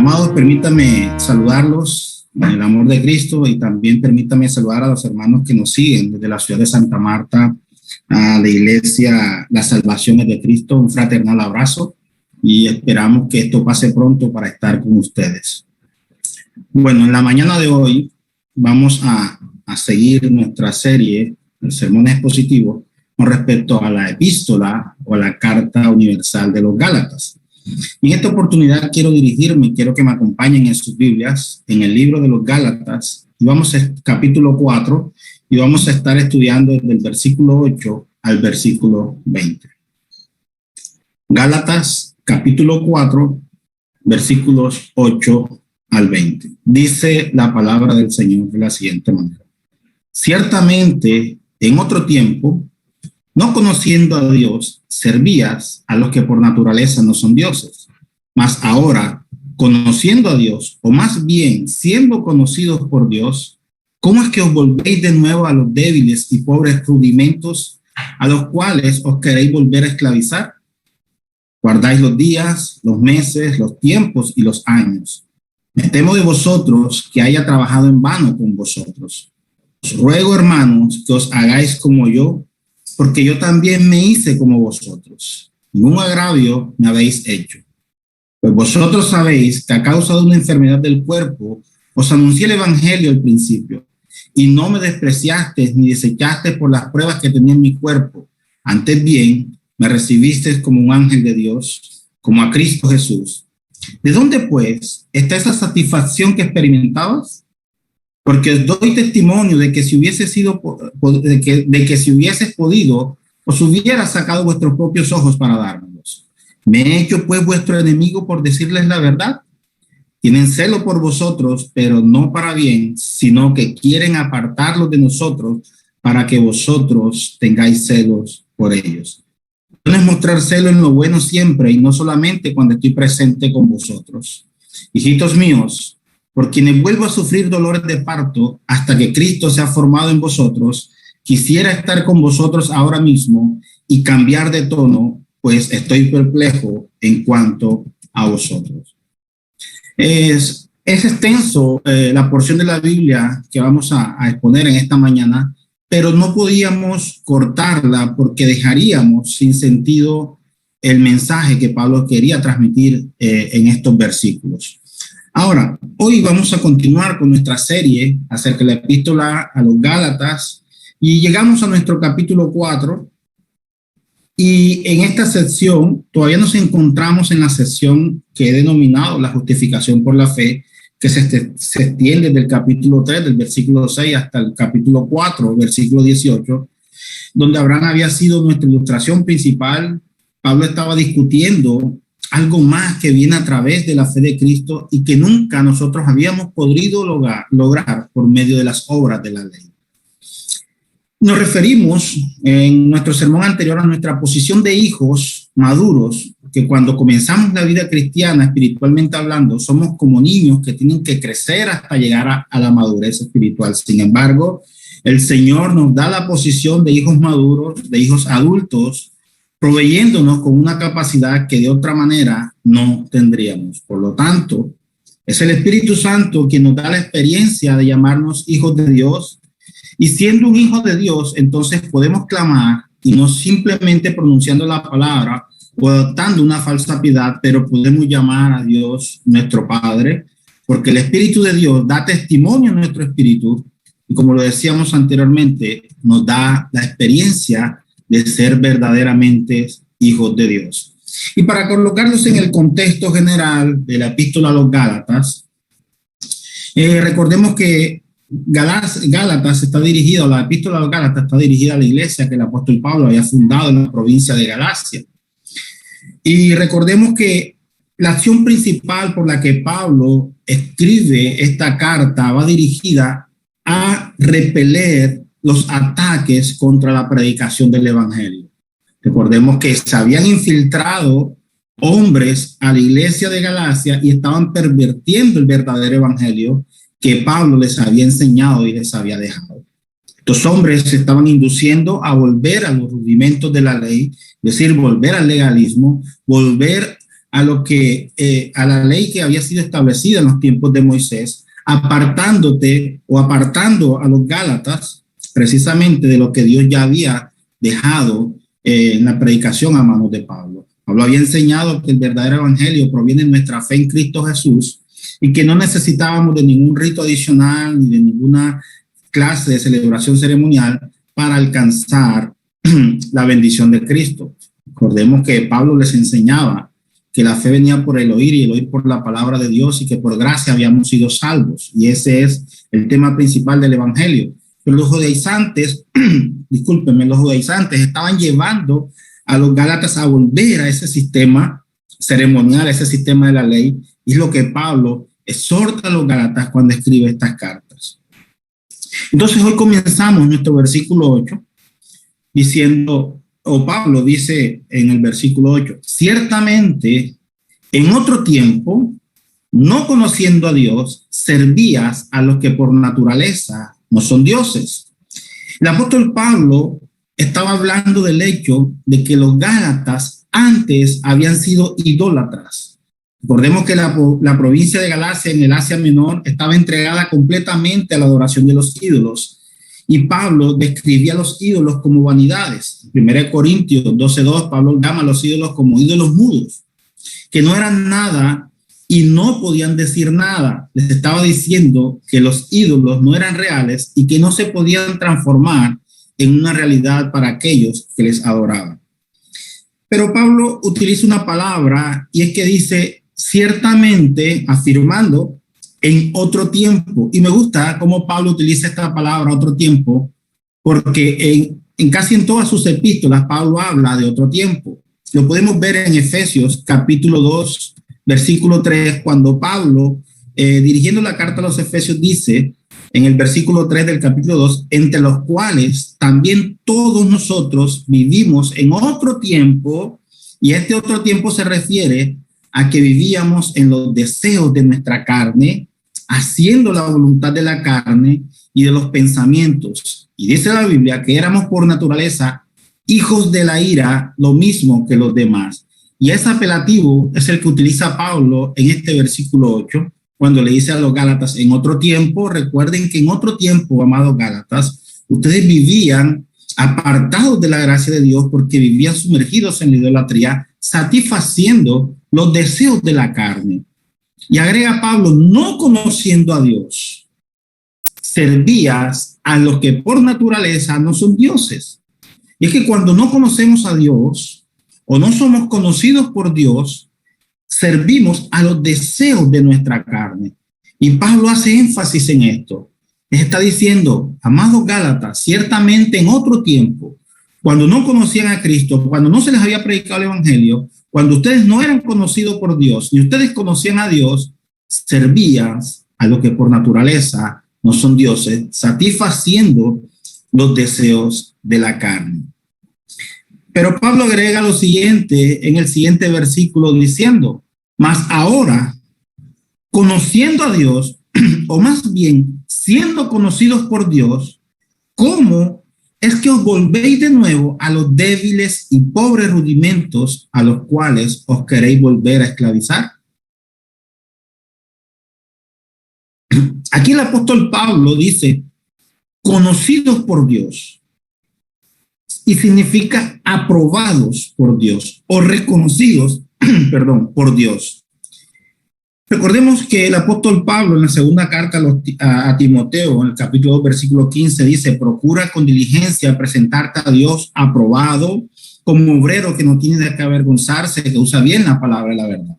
Amados, permítame saludarlos en el amor de Cristo y también permítame saludar a los hermanos que nos siguen desde la ciudad de Santa Marta, a la iglesia La Salvación es de Cristo. Un fraternal abrazo y esperamos que esto pase pronto para estar con ustedes. Bueno, en la mañana de hoy vamos a seguir nuestra serie, el sermón expositivo, con respecto a la epístola o la carta universal de los Gálatas. Y en esta oportunidad quiero que me acompañen en sus Biblias, en el libro de los Gálatas, y vamos a capítulo 4, y vamos a estar estudiando desde el versículo 8 al versículo 20. Gálatas, capítulo 4, versículos 8 al 20. Dice la palabra del Señor de la siguiente manera: ciertamente, en otro tiempo, no conociendo a Dios, servías a los que por naturaleza no son dioses. Mas ahora, conociendo a Dios, o más bien siendo conocidos por Dios, ¿cómo es que os volvéis de nuevo a los débiles y pobres rudimentos a los cuales os queréis volver a esclavizar? Guardáis los días, los meses, los tiempos y los años. Me temo de vosotros que haya trabajado en vano con vosotros. Os ruego, hermanos, que os hagáis como yo, porque yo también me hice como vosotros. Ningún agravio me habéis hecho. Pues vosotros sabéis que a causa de una enfermedad del cuerpo os anuncié el evangelio al principio, y no me despreciasteis ni desechasteis por las pruebas que tenía en mi cuerpo. Antes bien, me recibisteis como un ángel de Dios, como a Cristo Jesús. ¿De dónde, pues, está esa satisfacción que experimentabas? Porque os doy testimonio de que si hubiese sido, de que si hubieses podido, os hubiera sacado vuestros propios ojos para dármelos. ¿Me he hecho pues vuestro enemigo por decirles la verdad? Tienen celo por vosotros, pero no para bien, sino que quieren apartarlos de nosotros para que vosotros tengáis celos por ellos. No es mostrar celo en lo bueno siempre y no solamente cuando estoy presente con vosotros. Hijitos míos, por quienes vuelvo a sufrir dolores de parto hasta que Cristo sea formado en vosotros, quisiera estar con vosotros ahora mismo y cambiar de tono, pues estoy perplejo en cuanto a vosotros. Es extenso la porción de la Biblia que vamos a exponer en esta mañana, pero no podíamos cortarla porque dejaríamos sin sentido el mensaje que Pablo quería transmitir en estos versículos. Ahora, hoy vamos a continuar con nuestra serie acerca de la epístola a los Gálatas y llegamos a nuestro capítulo 4 y en esta sección todavía nos encontramos en la sección que he denominado la justificación por la fe, que se extiende desde el capítulo 3, del versículo 6 hasta el capítulo 4, versículo 18, donde Abraham había sido nuestra ilustración principal. Pablo estaba discutiendo algo más que viene a través de la fe de Cristo y que nunca nosotros habíamos podido lograr por medio de las obras de la ley. Nos referimos en nuestro sermón anterior a nuestra posición de hijos maduros, que cuando comenzamos la vida cristiana, espiritualmente hablando, somos como niños que tienen que crecer hasta llegar a la madurez espiritual. Sin embargo, el Señor nos da la posición de hijos maduros, de hijos adultos, proveyéndonos con una capacidad que de otra manera no tendríamos. Por lo tanto, es el Espíritu Santo quien nos da la experiencia de llamarnos hijos de Dios, y siendo un hijo de Dios, entonces podemos clamar, y no simplemente pronunciando la palabra o adoptando una falsa piedad, pero podemos llamar a Dios nuestro Padre, porque el Espíritu de Dios da testimonio a nuestro espíritu, y como lo decíamos anteriormente, nos da la experiencia de ser verdaderamente hijos de Dios. Y para colocarlos en el contexto general de la epístola a los Gálatas, recordemos que Gálatas está dirigida, la epístola a los Gálatas está dirigida a la iglesia que el apóstol Pablo había fundado en la provincia de Galacia. Y recordemos que la acción principal por la que Pablo escribe esta carta va dirigida a repeler los ataques contra la predicación del evangelio. Recordemos que se habían infiltrado hombres a la iglesia de Galacia y estaban pervirtiendo el verdadero evangelio que Pablo les había enseñado y les había dejado. Estos hombres se estaban induciendo a volver a los rudimentos de la ley, es decir, volver al legalismo, volver a la ley que había sido establecida en los tiempos de Moisés, apartándote o apartando a los Gálatas precisamente de lo que Dios ya había dejado en la predicación a manos de Pablo. Pablo había enseñado que el verdadero evangelio proviene de nuestra fe en Cristo Jesús y que no necesitábamos de ningún rito adicional ni de ninguna clase de celebración ceremonial para alcanzar la bendición de Cristo. Recordemos que Pablo les enseñaba que la fe venía por el oír y el oír por la palabra de Dios y que por gracia habíamos sido salvos. Y ese es el tema principal del evangelio. Pero los judaizantes, discúlpenme, los judaizantes estaban llevando a los gálatas a volver a ese sistema ceremonial, a ese sistema de la ley. Y es lo que Pablo exhorta a los gálatas cuando escribe estas cartas. Entonces hoy comenzamos nuestro versículo 8 diciendo, o Pablo dice en el versículo 8, ciertamente en otro tiempo, no conociendo a Dios, servías a los que por naturaleza no son dioses. El apóstol Pablo estaba hablando del hecho de que los gálatas antes habían sido idólatras. Recordemos que la provincia de Galacia en el Asia Menor estaba entregada completamente a la adoración de los ídolos. Y Pablo describía a los ídolos como vanidades. En 1 Corintios 12:2, Pablo llama a los ídolos como ídolos mudos, que no eran nada y no podían decir nada. Les estaba diciendo que los ídolos no eran reales y que no se podían transformar en una realidad para aquellos que les adoraban. Pero Pablo utiliza una palabra y es que dice ciertamente, afirmando en otro tiempo. Y me gusta cómo Pablo utiliza esta palabra otro tiempo, porque en casi en todas sus epístolas Pablo habla de otro tiempo. Lo podemos ver en Efesios capítulo 2, versículo 3, cuando Pablo, dirigiendo la carta a los Efesios, dice en el versículo 3 del capítulo 2, entre los cuales también todos nosotros vivimos en otro tiempo, y este otro tiempo se refiere a que vivíamos en los deseos de nuestra carne, haciendo la voluntad de la carne y de los pensamientos. Y dice la Biblia que éramos por naturaleza hijos de la ira, lo mismo que los demás. Y ese apelativo es el que utiliza Pablo en este versículo 8, cuando le dice a los Gálatas, en otro tiempo, recuerden que en otro tiempo, amados Gálatas, ustedes vivían apartados de la gracia de Dios porque vivían sumergidos en la idolatría, satisfaciendo los deseos de la carne. Y agrega Pablo, no conociendo a Dios, servías a los que por naturaleza no son dioses. Y es que cuando no conocemos a Dios o no somos conocidos por Dios, servimos a los deseos de nuestra carne. Y Pablo hace énfasis en esto. Les está diciendo, amados Gálatas, ciertamente en otro tiempo, cuando no conocían a Cristo, cuando no se les había predicado el evangelio, cuando ustedes no eran conocidos por Dios, ni ustedes conocían a Dios, servías a lo que por naturaleza no son dioses, satisfaciendo los deseos de la carne. Pero Pablo agrega lo siguiente en el siguiente versículo diciendo, mas ahora, conociendo a Dios, o más bien siendo conocidos por Dios, ¿cómo es que os volvéis de nuevo a los débiles y pobres rudimentos a los cuales os queréis volver a esclavizar? Aquí el apóstol Pablo dice, conocidos por Dios, y significa aprobados por Dios o reconocidos, por Dios. Recordemos que el apóstol Pablo en la segunda carta a Timoteo, en el capítulo 2, versículo 15, dice, procura con diligencia presentarte a Dios aprobado, como obrero que no tiene de qué avergonzarse, que usa bien la palabra de la verdad.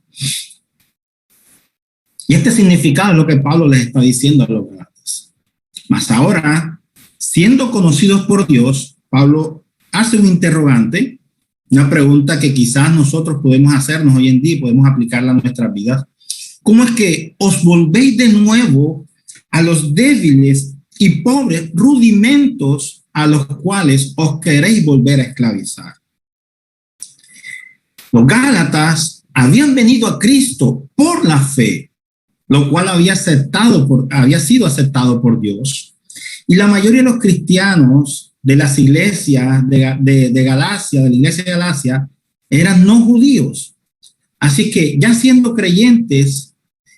Y este significado es lo que Pablo les está diciendo a los Gálatas. Mas ahora, siendo conocidos por Dios, Pablo hace un interrogante, una pregunta que quizás nosotros podemos hacernos hoy en día y podemos aplicarla a nuestras vidas. ¿Cómo es que os volvéis de nuevo a los débiles y pobres rudimentos a los cuales os queréis volver a esclavizar? Los Gálatas habían venido a Cristo por la fe, lo cual había sido aceptado por Dios. Y la mayoría de los cristianos de las iglesias de Galacia, de la iglesia de Galacia, eran no judíos. Así que ya siendo creyentes,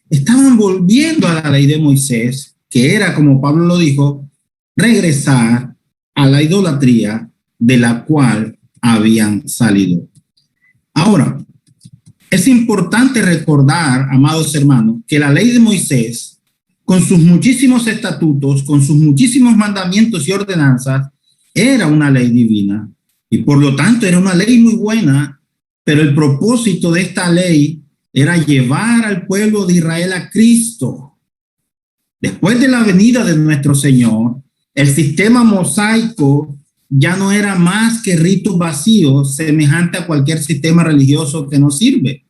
estaban volviendo a la ley de Moisés, que era, como Pablo lo dijo, regresar a la idolatría de la cual habían salido. Ahora, es importante recordar, amados hermanos, que la ley de Moisés, con sus muchísimos estatutos, con sus muchísimos mandamientos y ordenanzas, era una ley divina y por lo tanto era una ley muy buena, pero el propósito de esta ley era llevar al pueblo de Israel a Cristo. Después de la venida de nuestro Señor, el sistema mosaico ya no era más que ritos vacíos, semejante a cualquier sistema religioso que nos sirve.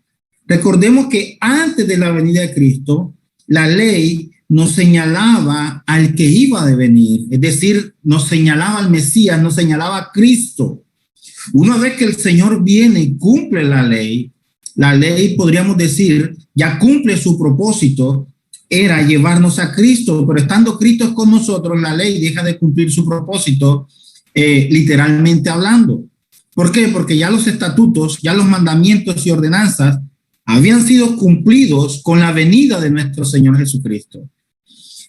Recordemos que antes de la venida de Cristo, la ley nos señalaba al que iba a venir, es decir, nos señalaba al Mesías, nos señalaba a Cristo. Una vez que el Señor viene y cumple la ley, podríamos decir, ya cumple su propósito, era llevarnos a Cristo, pero estando Cristo con nosotros, la ley deja de cumplir su propósito, literalmente hablando. ¿Por qué? Porque ya los estatutos, ya los mandamientos y ordenanzas habían sido cumplidos con la venida de nuestro Señor Jesucristo.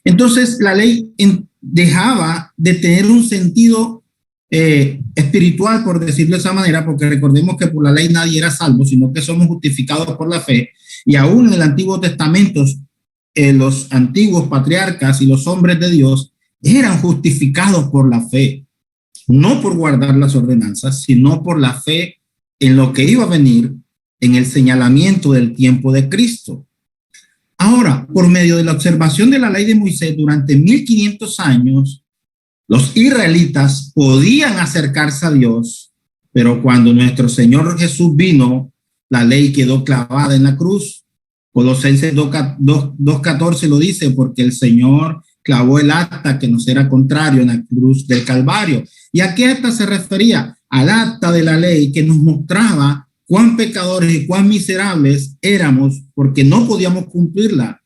Entonces, la ley dejaba de tener un sentido espiritual, por decirlo de esa manera, porque recordemos que por la ley nadie era salvo, sino que somos justificados por la fe. Y aún en el Antiguo Testamento, los antiguos patriarcas y los hombres de Dios eran justificados por la fe, no por guardar las ordenanzas, sino por la fe en lo que iba a venir, en el señalamiento del tiempo de Cristo. Ahora, por medio de la observación de la ley de Moisés durante 1500 años, los israelitas podían acercarse a Dios, pero cuando nuestro Señor Jesús vino, la ley quedó clavada en la cruz. Colosenses 2:14 lo dice, porque el Señor clavó el acta que nos era contrario en la cruz del Calvario. ¿Y a qué acta se refería? Al acta de la ley que nos mostraba cuán pecadores y cuán miserables éramos porque no podíamos cumplirla.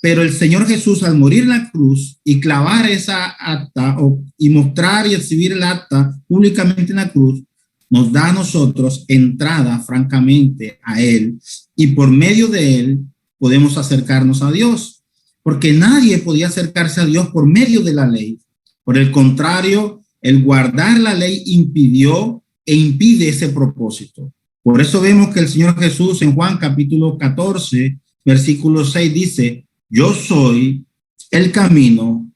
Pero el Señor Jesús, al morir en la cruz y clavar esa acta y mostrar y exhibir el acta públicamente en la cruz, nos da a nosotros entrada francamente a Él, y por medio de Él podemos acercarnos a Dios, porque nadie podía acercarse a Dios por medio de la ley. Por el contrario, el guardar la ley impidió e impide ese propósito. Por eso vemos que el Señor Jesús en Juan capítulo 14, versículo 6 dice: yo soy el camino,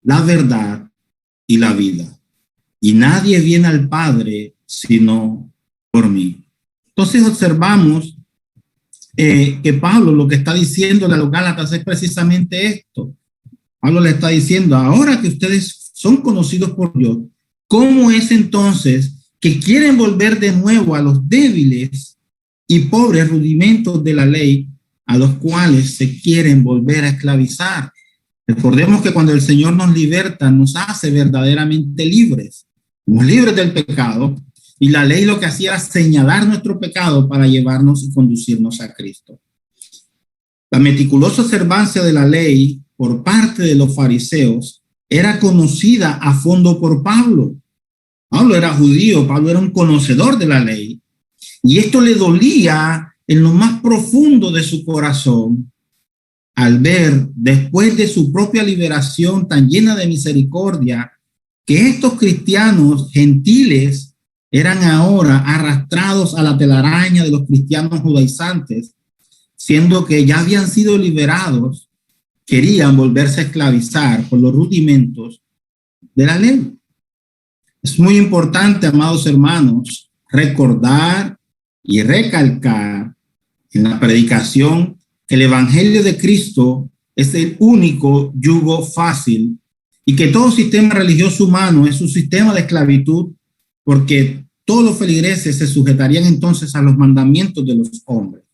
la verdad y la vida, y nadie viene al Padre sino por mí. Entonces observamos que Pablo lo que está diciendo a los Gálatas es precisamente esto. Pablo le está diciendo: ahora que ustedes son conocidos por Dios, ¿cómo es entonces que quieren volver de nuevo a los débiles y pobres rudimentos de la ley, a los cuales se quieren volver a esclavizar? Recordemos que cuando el Señor nos liberta, nos hace verdaderamente libres. Somos libres del pecado, y la ley lo que hacía era señalar nuestro pecado para llevarnos y conducirnos a Cristo. La meticulosa observancia de la ley por parte de los fariseos era conocida a fondo por Pablo. Pablo era judío, Pablo era un conocedor de la ley, y esto le dolía en lo más profundo de su corazón al ver, después de su propia liberación tan llena de misericordia, que estos cristianos gentiles eran ahora arrastrados a la telaraña de los cristianos judaizantes, siendo que ya habían sido liberados, querían volverse a esclavizar por los rudimentos de la ley. Es muy importante, amados hermanos, recordar y recalcar en la predicación que el Evangelio de Cristo es el único yugo fácil, y que todo sistema religioso humano es un sistema de esclavitud, porque todos los feligreses se sujetarían entonces a los mandamientos de los hombres.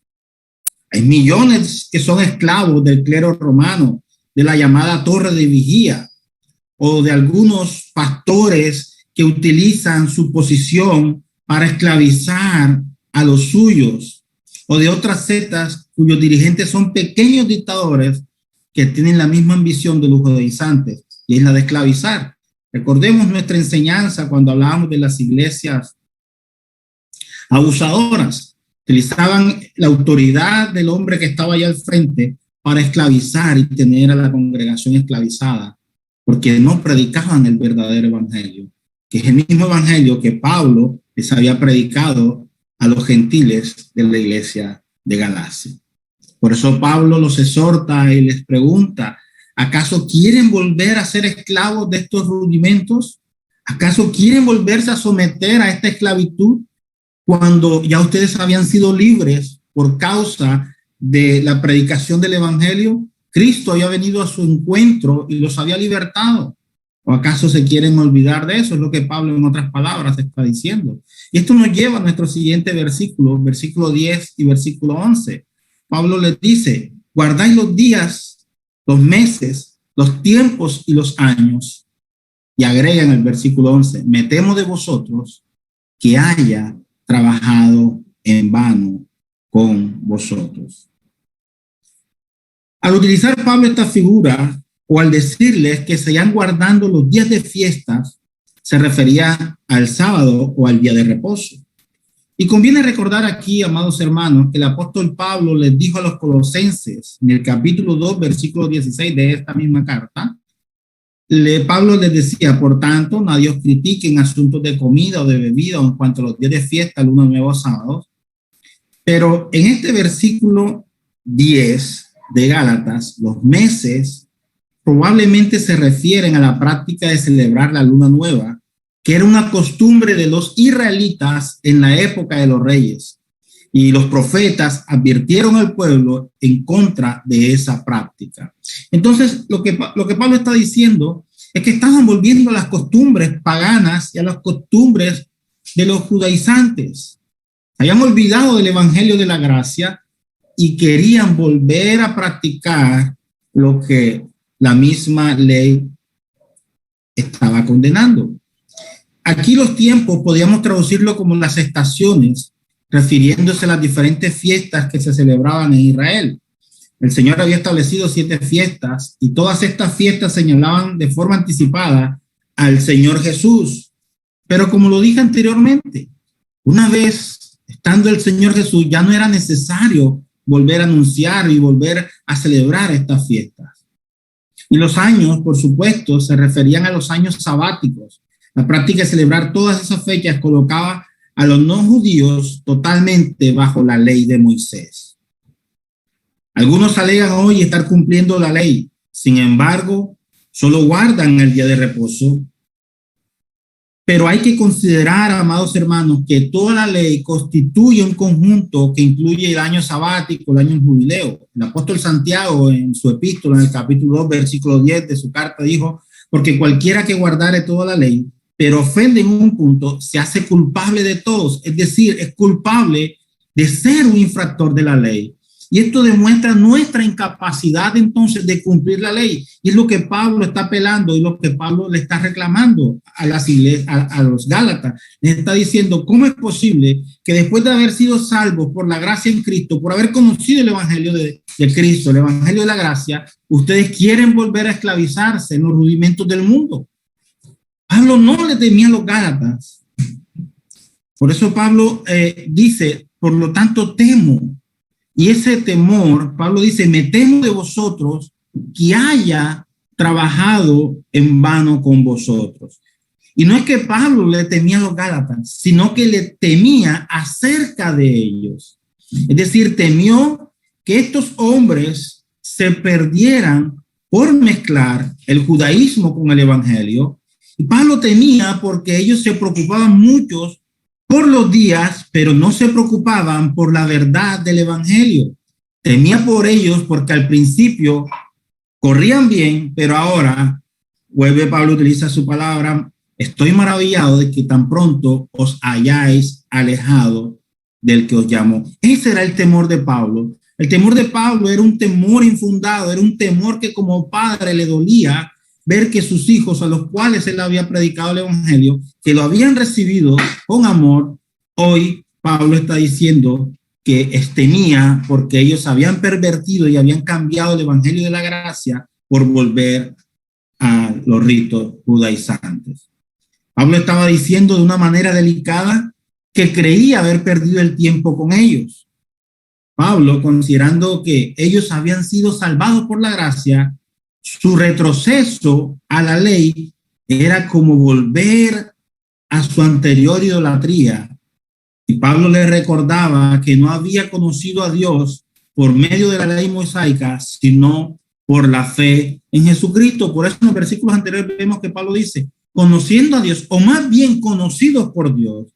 Hay millones que son esclavos del clero romano, de la llamada torre de vigía, o de algunos pastores que utilizan su posición para esclavizar a los suyos, o de otras sectas cuyos dirigentes son pequeños dictadores que tienen la misma ambición de los judaizantes, y es la de esclavizar. Recordemos nuestra enseñanza cuando hablábamos de las iglesias abusadoras. Utilizaban la autoridad del hombre que estaba allá al frente para esclavizar y tener a la congregación esclavizada, porque no predicaban el verdadero evangelio, que es el mismo evangelio que Pablo les había predicado a los gentiles de la iglesia de Galacia. Por eso Pablo los exhorta y les pregunta, ¿acaso quieren volver a ser esclavos de estos rudimentos? ¿Acaso quieren volverse a someter a esta esclavitud cuando ya ustedes habían sido libres por causa de la predicación del evangelio? Cristo había venido a su encuentro y los había libertado. ¿O acaso se quieren olvidar de eso? Es lo que Pablo en otras palabras está diciendo. Y esto nos lleva a nuestro siguiente versículo, versículo 10 y versículo 11. Pablo les dice, guardáis los días, los meses, los tiempos y los años. Y agrega en el versículo 11, me temo de vosotros que haya trabajado en vano con vosotros. Al utilizar Pablo esta figura, o al decirles que se iban guardando los días de fiestas, se refería al sábado o al día de reposo. Y conviene recordar aquí, amados hermanos, que el apóstol Pablo les dijo a los colosenses, en el capítulo 2, versículo 16 de esta misma carta, Pablo les decía, por tanto, nadie os critique en asuntos de comida o de bebida o en cuanto a los días de fiesta, lunes, nuevos sábados. Pero en este versículo 10 de Gálatas, los meses probablemente se refieren a la práctica de celebrar la luna nueva, que era una costumbre de los israelitas en la época de los reyes. Y los profetas advirtieron al pueblo en contra de esa práctica. Entonces, lo que Pablo está diciendo es que estaban volviendo a las costumbres paganas y a las costumbres de los judaizantes. Habían olvidado del evangelio de la gracia y querían volver a practicar lo que la misma ley estaba condenando. Aquí los tiempos podríamos traducirlo como las estaciones, refiriéndose a las diferentes fiestas que se celebraban en Israel. El Señor había establecido 7 fiestas y todas estas fiestas señalaban de forma anticipada al Señor Jesús. Pero como lo dije anteriormente, una vez estando el Señor Jesús, ya no era necesario volver a anunciar y volver a celebrar estas fiestas. Y los años, por supuesto, se referían a los años sabáticos. La práctica de celebrar todas esas fechas colocaba a los no judíos totalmente bajo la ley de Moisés. Algunos alegan hoy estar cumpliendo la ley, sin embargo, solo guardan el día de reposo. Pero hay que considerar, amados hermanos, que toda la ley constituye un conjunto que incluye el año sabático, el año jubileo. El apóstol Santiago, en su epístola, en el capítulo 2, versículo 10 de su carta, dijo, porque cualquiera que guardare toda la ley, pero ofende en un punto, se hace culpable de todos, es decir, es culpable de ser un infractor de la ley. Y esto demuestra nuestra incapacidad entonces de cumplir la ley. Y es lo que Pablo está apelando y lo que Pablo le está reclamando a las iglesias, a los Gálatas. Les está diciendo, ¿cómo es posible que después de haber sido salvos por la gracia en Cristo, por haber conocido el evangelio de Cristo, el evangelio de la gracia, ustedes quieren volver a esclavizarse en los rudimentos del mundo? Pablo no le temía a los Gálatas. Por eso Pablo dice, por lo tanto temo. Y ese temor, Pablo dice, me temo de vosotros que haya trabajado en vano con vosotros. Y no es que Pablo le temía a los Gálatas, sino que le temía acerca de ellos. Es decir, temió que estos hombres se perdieran por mezclar el judaísmo con el evangelio. Y Pablo temía porque ellos se preocupaban muchos por los días, pero no se preocupaban por la verdad del evangelio. Temía por ellos porque al principio corrían bien, pero ahora, vuelve Pablo, utiliza su palabra, estoy maravillado de que tan pronto os hayáis alejado del que os llamó. Ese era el temor de Pablo. El temor de Pablo era un temor infundado, era un temor que como padre le dolía ver que sus hijos, a los cuales él había predicado el evangelio, que lo habían recibido con amor, hoy Pablo está diciendo que temía porque ellos habían pervertido y habían cambiado el evangelio de la gracia por volver a los ritos judaizantes. Pablo estaba diciendo de una manera delicada que creía haber perdido el tiempo con ellos. Pablo, considerando que ellos habían sido salvados por la gracia, su retroceso a la ley era como volver a su anterior idolatría. Y Pablo les recordaba que no había conocido a Dios por medio de la ley mosaica, sino por la fe en Jesucristo. Por eso en los versículos anteriores vemos que Pablo dice, conociendo a Dios, o más bien conocidos por Dios.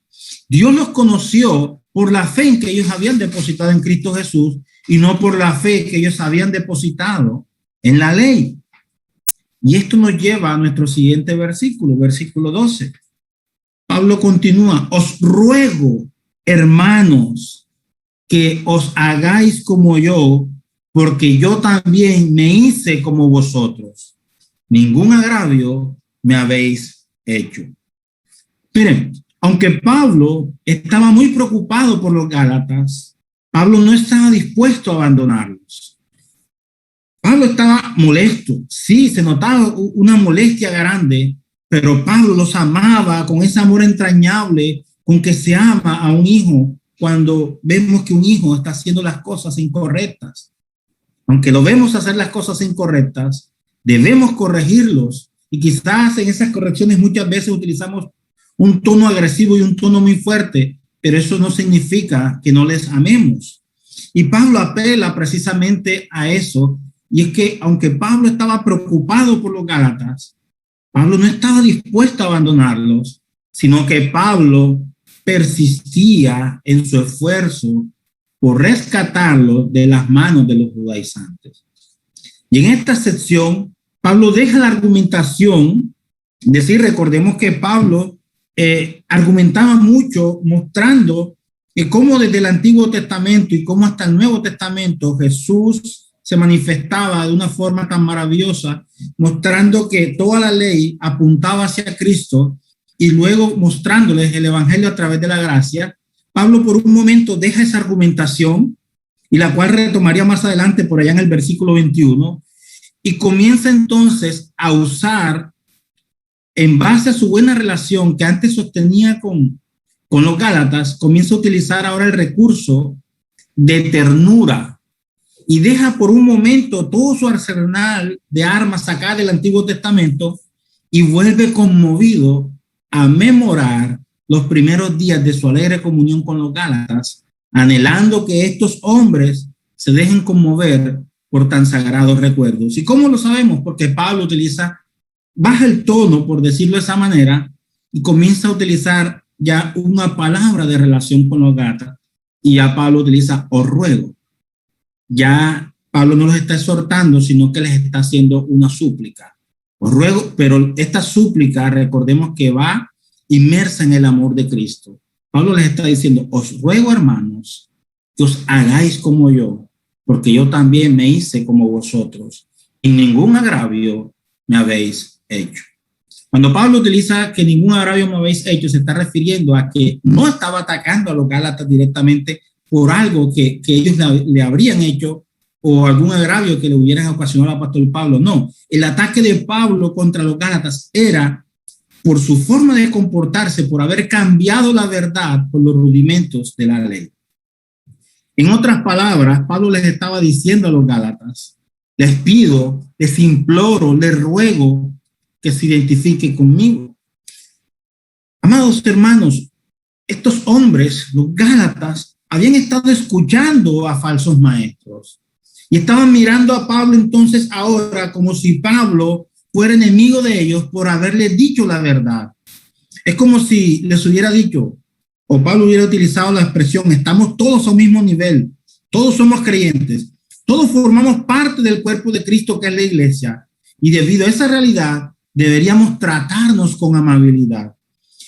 Dios los conoció por la fe en que ellos habían depositado en Cristo Jesús y no por la fe que ellos habían depositado en la ley. Y esto nos lleva a nuestro siguiente versículo, versículo 12. Pablo continúa, os ruego, hermanos, que os hagáis como yo, porque yo también me hice como vosotros. Ningún agravio me habéis hecho. Miren, aunque Pablo estaba muy preocupado por los Gálatas, Pablo no estaba dispuesto a abandonarlos. Pablo estaba molesto, sí, se notaba una molestia grande, pero Pablo los amaba con ese amor entrañable con que se ama a un hijo cuando vemos que un hijo está haciendo las cosas incorrectas. Aunque lo vemos hacer las cosas incorrectas, debemos corregirlos y quizás en esas correcciones muchas veces utilizamos un tono agresivo y un tono muy fuerte, pero eso no significa que no les amemos. Y Pablo apela precisamente a eso, y es que aunque Pablo estaba preocupado por los Gálatas, Pablo no estaba dispuesto a abandonarlos, sino que Pablo persistía en su esfuerzo por rescatarlos de las manos de los judaizantes. Y en esta sección, Pablo deja la argumentación, es decir, recordemos que Pablo argumentaba mucho mostrando que cómo desde el Antiguo Testamento y cómo hasta el Nuevo Testamento Jesús se manifestaba de una forma tan maravillosa, mostrando que toda la ley apuntaba hacia Cristo y luego mostrándoles el Evangelio a través de la gracia. Pablo por un momento deja esa argumentación y la cual retomaría más adelante por allá en el versículo 21 y comienza entonces a usar, en base a su buena relación que antes sostenía con los Gálatas, comienza a utilizar ahora el recurso de ternura y deja por un momento todo su arsenal de armas acá del Antiguo Testamento y vuelve conmovido a memorar los primeros días de su alegre comunión con los Gálatas, anhelando que estos hombres se dejen conmover por tan sagrados recuerdos. ¿Y cómo lo sabemos? Porque Pablo baja el tono, por decirlo de esa manera, y comienza a utilizar ya una palabra de relación con los Gálatas, y ya Pablo utiliza os ruego. Ya Pablo no los está exhortando, sino que les está haciendo una súplica. Os ruego, pero esta súplica, recordemos que va inmersa en el amor de Cristo. Pablo les está diciendo, os ruego, hermanos, que os hagáis como yo, porque yo también me hice como vosotros, y ningún agravio me habéis hecho. Cuando Pablo utiliza que ningún agravio me habéis hecho, se está refiriendo a que no estaba atacando a los Gálatas directamente por algo que ellos le habrían hecho o algún agravio que le hubieran ocasionado al apóstol Pablo. No, el ataque de Pablo contra los Gálatas era por su forma de comportarse, por haber cambiado la verdad por los rudimentos de la ley. En otras palabras, Pablo les estaba diciendo a los Gálatas, les pido, les imploro, les ruego que se identifiquen conmigo. Amados hermanos, estos hombres, los Gálatas, habían estado escuchando a falsos maestros y estaban mirando a Pablo entonces ahora como si Pablo fuera enemigo de ellos por haberles dicho la verdad. Es como si les hubiera dicho, o Pablo hubiera utilizado la expresión, estamos todos al mismo nivel, todos somos creyentes, todos formamos parte del cuerpo de Cristo que es la iglesia, y debido a esa realidad deberíamos tratarnos con amabilidad.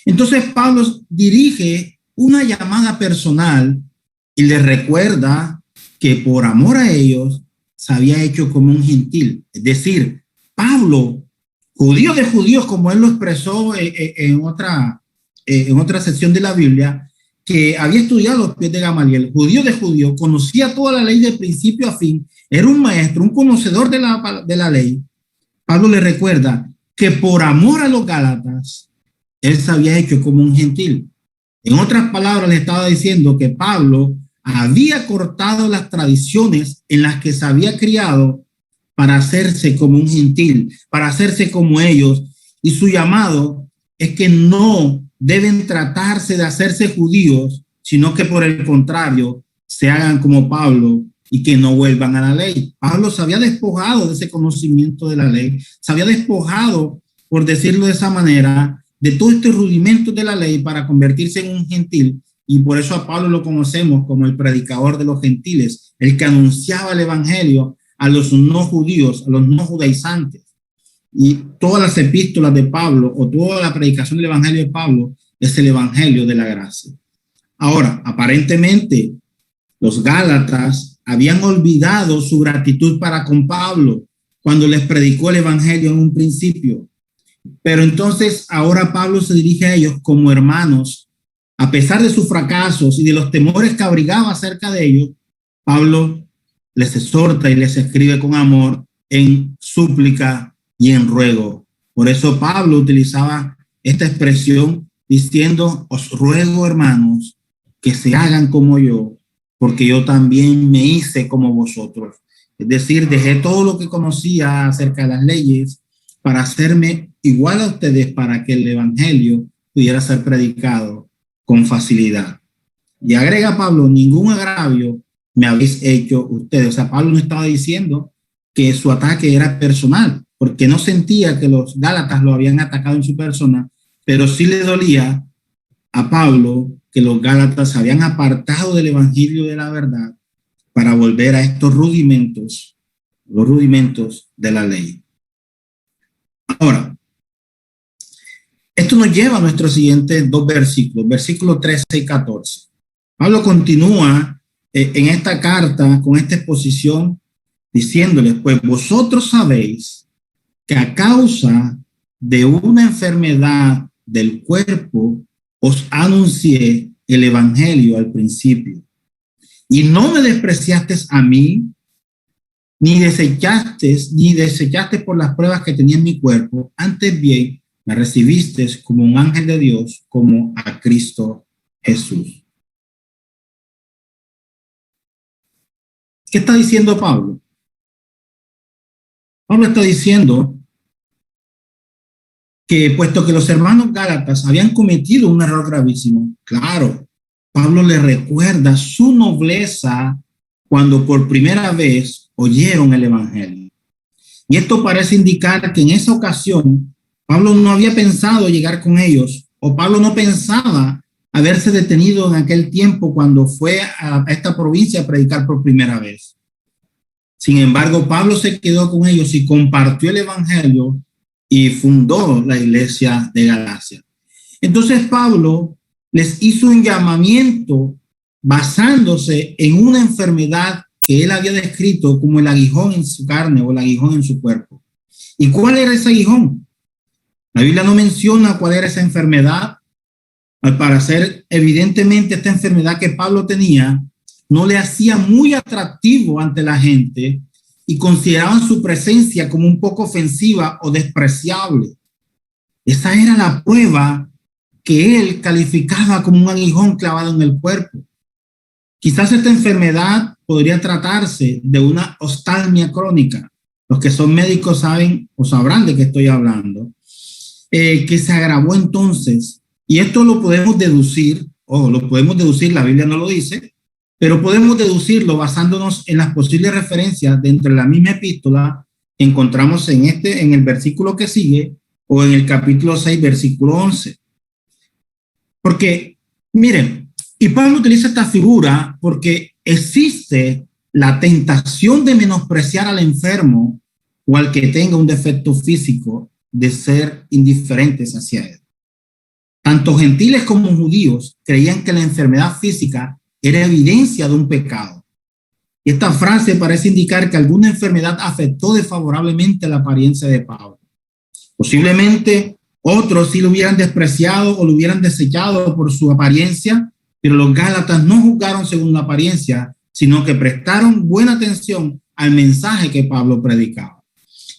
Entonces Pablo dirige una llamada personal y les recuerda que por amor a ellos se había hecho como un gentil. Es decir, Pablo, judío de judíos, como él lo expresó en otra sección de la Biblia, que había estudiado los pies de Gamaliel, judío de judíos, conocía toda la ley de principio a fin, era un maestro, un conocedor de la ley. Pablo le recuerda que por amor a los Gálatas, él se había hecho como un gentil. En otras palabras, le estaba diciendo que Pablo había cortado las tradiciones en las que se había criado para hacerse como un gentil, para hacerse como ellos. Y su llamado es que no deben tratarse de hacerse judíos, sino que por el contrario, se hagan como Pablo y que no vuelvan a la ley. Pablo se había despojado de ese conocimiento de la ley, se había despojado, por decirlo de esa manera, de todo este rudimento de la ley para convertirse en un gentil. Y por eso a Pablo lo conocemos como el predicador de los gentiles, el que anunciaba el evangelio a los no judíos, a los no judaizantes. Y todas las epístolas de Pablo o toda la predicación del evangelio de Pablo es el evangelio de la gracia. Ahora, aparentemente, los gálatas habían olvidado su gratitud para con Pablo cuando les predicó el evangelio en un principio. Pero entonces ahora Pablo se dirige a ellos como hermanos. A pesar de sus fracasos y de los temores que abrigaba acerca de ellos, Pablo les exhorta y les escribe con amor en súplica y en ruego. Por eso Pablo utilizaba esta expresión diciendo: os ruego, hermanos, que se hagan como yo, porque yo también me hice como vosotros. Es decir, dejé todo lo que conocía acerca de las leyes para hacerme igual a ustedes, para que el evangelio pudiera ser predicado con facilidad. Y agrega Pablo: ningún agravio me habéis hecho ustedes. O sea, Pablo no estaba diciendo que su ataque era personal, porque no sentía que los gálatas lo habían atacado en su persona, pero sí le dolía a Pablo que los gálatas se habían apartado del evangelio de la verdad para volver a estos rudimentos, los rudimentos de la ley. Ahora, esto nos lleva a nuestros siguientes dos versículos, versículos 13 y 14. Pablo continúa en esta carta con esta exposición diciéndoles: pues vosotros sabéis que a causa de una enfermedad del cuerpo os anuncié el evangelio al principio, y no me despreciasteis a mí, ni desechaste por las pruebas que tenía en mi cuerpo. Antes bien me recibisteis como un ángel de Dios, como a Cristo Jesús. ¿Qué está diciendo Pablo? Pablo está diciendo que, puesto que los hermanos gálatas habían cometido un error gravísimo, claro, Pablo les recuerda su nobleza cuando por primera vez oyeron el evangelio. Y esto parece indicar que en esa ocasión Pablo no había pensado llegar con ellos, o Pablo no pensaba haberse detenido en aquel tiempo cuando fue a esta provincia a predicar por primera vez. Sin embargo, Pablo se quedó con ellos y compartió el evangelio y fundó la iglesia de Galacia. Entonces Pablo les hizo un llamamiento basándose en una enfermedad que él había descrito como el aguijón en su carne o el aguijón en su cuerpo. ¿Y cuál era ese aguijón? La Biblia no menciona cuál era esa enfermedad. Al parecer, evidentemente, esta enfermedad que Pablo tenía no le hacía muy atractivo ante la gente y consideraban su presencia como un poco ofensiva o despreciable. Esa era la prueba que él calificaba como un aguijón clavado en el cuerpo. Quizás esta enfermedad podría tratarse de una oftalmia crónica. Los que son médicos saben o sabrán de qué estoy hablando. Que se agravó entonces, y esto lo podemos deducir, la Biblia no lo dice, pero podemos deducirlo basándonos en las posibles referencias dentro de la misma epístola que encontramos en el versículo que sigue, o en el capítulo 6, versículo 11. Porque, miren, y Pablo utiliza esta figura porque existe la tentación de menospreciar al enfermo o al que tenga un defecto físico, de ser indiferentes hacia él. Tanto gentiles como judíos creían que la enfermedad física era evidencia de un pecado. Y esta frase parece indicar que alguna enfermedad afectó desfavorablemente la apariencia de Pablo. Posiblemente otros sí lo hubieran despreciado o lo hubieran desechado por su apariencia, pero los gálatas no juzgaron según la apariencia, sino que prestaron buena atención al mensaje que Pablo predicaba.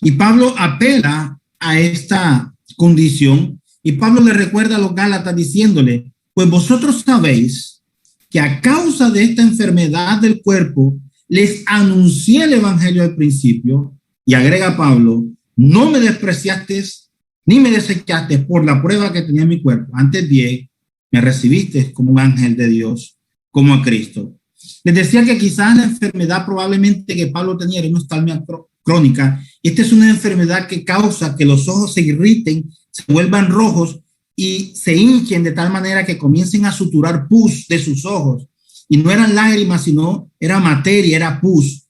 Y Pablo apela a esta condición y Pablo le recuerda a los gálatas diciéndole: pues vosotros sabéis que a causa de esta enfermedad del cuerpo, les anuncié el evangelio al principio. Y agrega Pablo, no me despreciaste ni me desechaste por la prueba que tenía en mi cuerpo. Antes bien, me recibiste como un ángel de Dios, como a Cristo. Les decía que quizás la enfermedad probablemente que Pablo tenía era una oftalmia crónica. Esta es una enfermedad que causa que los ojos se irriten, se vuelvan rojos y se hinchen de tal manera que comiencen a suturar pus de sus ojos. Y no eran lágrimas, sino era materia, era pus.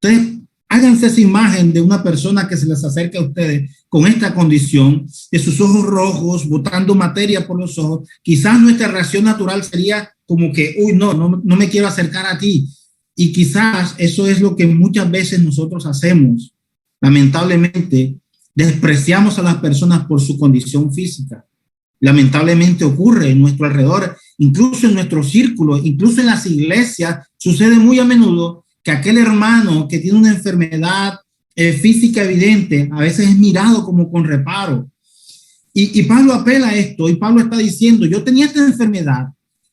Entonces, háganse esa imagen de una persona que se les acerca a ustedes con esta condición, de sus ojos rojos, botando materia por los ojos. Quizás nuestra reacción natural sería como que, uy, no me quiero acercar a ti. Y quizás eso es lo que muchas veces nosotros hacemos. Lamentablemente, despreciamos a las personas por su condición física. Lamentablemente ocurre en nuestro alrededor, incluso en nuestro círculo, incluso en las iglesias, sucede muy a menudo que aquel hermano que tiene una enfermedad física evidente, a veces es mirado como con reparo. Y Pablo apela a esto, y Pablo está diciendo, yo tenía esta enfermedad,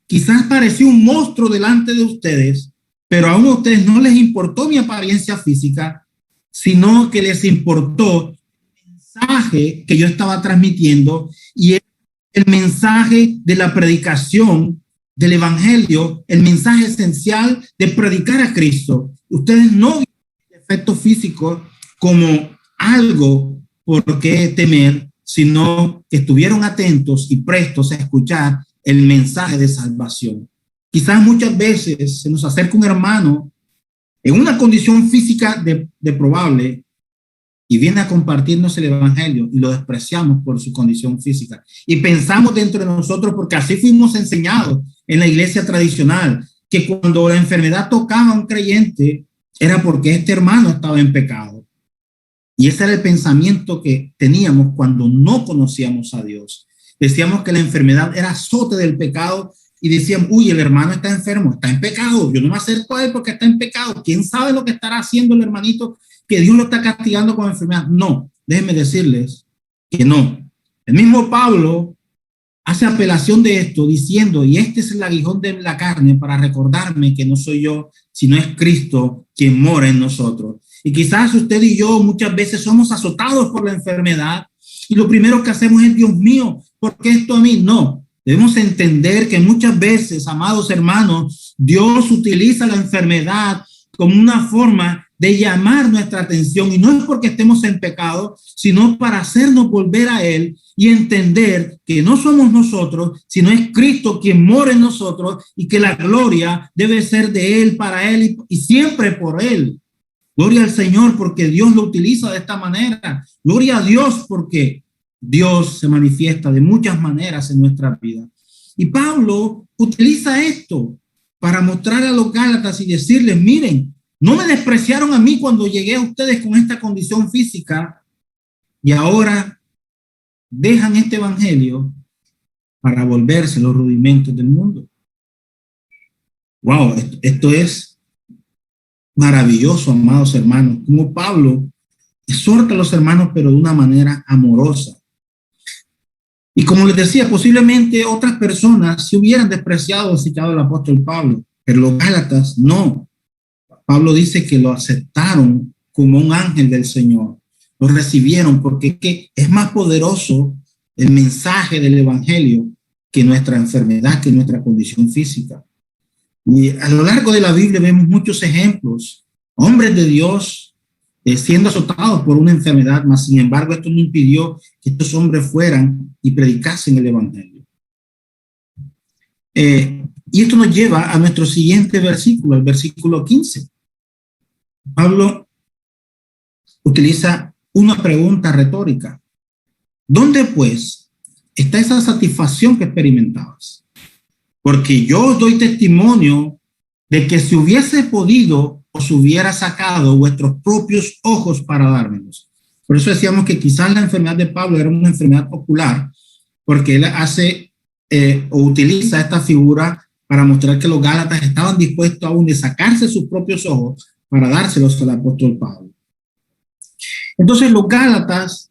quizás parecía un monstruo delante de ustedes, pero aún a ustedes no les importó mi apariencia física, sino que les importó el mensaje que yo estaba transmitiendo, y el mensaje de la predicación del evangelio, el mensaje esencial de predicar a Cristo. Ustedes no ven el efecto físico como algo por qué temer, sino que estuvieron atentos y prestos a escuchar el mensaje de salvación. Quizás muchas veces se nos acerca un hermano en una condición física deplorable y viene a compartirnos el evangelio y lo despreciamos por su condición física. Y pensamos dentro de nosotros, porque así fuimos enseñados en la iglesia tradicional, que cuando la enfermedad tocaba a un creyente era porque este hermano estaba en pecado. Y ese era el pensamiento que teníamos cuando no conocíamos a Dios. Decíamos que la enfermedad era azote del pecado y decíamos, uy, el hermano está enfermo, está en pecado, yo no me acerco a él porque está en pecado. ¿Quién sabe lo que estará haciendo el hermanito que Dios lo está castigando con enfermedad? No, déjenme decirles que no. El mismo Pablo hace apelación de esto diciendo, y este es el aguijón de la carne para recordarme que no soy yo, sino es Cristo quien mora en nosotros. Y quizás usted y yo muchas veces somos azotados por la enfermedad y lo primero que hacemos es, Dios mío, ¿por qué esto a mí? No, debemos entender que muchas veces, amados hermanos, Dios utiliza la enfermedad como una forma de llamar nuestra atención, y no es porque estemos en pecado, sino para hacernos volver a Él y entender que no somos nosotros, sino es Cristo quien mora en nosotros y que la gloria debe ser de Él, para Él y siempre por Él. Gloria al Señor porque Dios lo utiliza de esta manera. Gloria a Dios porque Dios se manifiesta de muchas maneras en nuestra vida. Y Pablo utiliza esto para mostrar a los Gálatas y decirles, miren, no me despreciaron a mí cuando llegué a ustedes con esta condición física y ahora dejan este evangelio para volverse los rudimentos del mundo. Wow, esto es maravilloso, amados hermanos, como Pablo exhorta a los hermanos, pero de una manera amorosa. Y como les decía, posiblemente otras personas se hubieran despreciado o citado al apóstol Pablo, pero los Gálatas no. Pablo dice que lo aceptaron como un ángel del Señor, lo recibieron porque es más poderoso el mensaje del evangelio que nuestra enfermedad, que nuestra condición física. Y a lo largo de la Biblia vemos muchos ejemplos, hombres de Dios siendo azotados por una enfermedad, mas sin embargo esto no impidió que estos hombres fueran y predicasen el evangelio. Y esto nos lleva a nuestro siguiente versículo, el versículo 15. Pablo utiliza una pregunta retórica. ¿Dónde pues está esa satisfacción que experimentabas? Porque yo os doy testimonio de que si hubiese podido, os hubiera sacado vuestros propios ojos para dármelos. Por eso decíamos que quizás la enfermedad de Pablo era una enfermedad ocular, porque él hace o utiliza esta figura para mostrar que los Gálatas estaban dispuestos aún de sacarse sus propios ojos para dárselos al apóstol Pablo. Entonces los Gálatas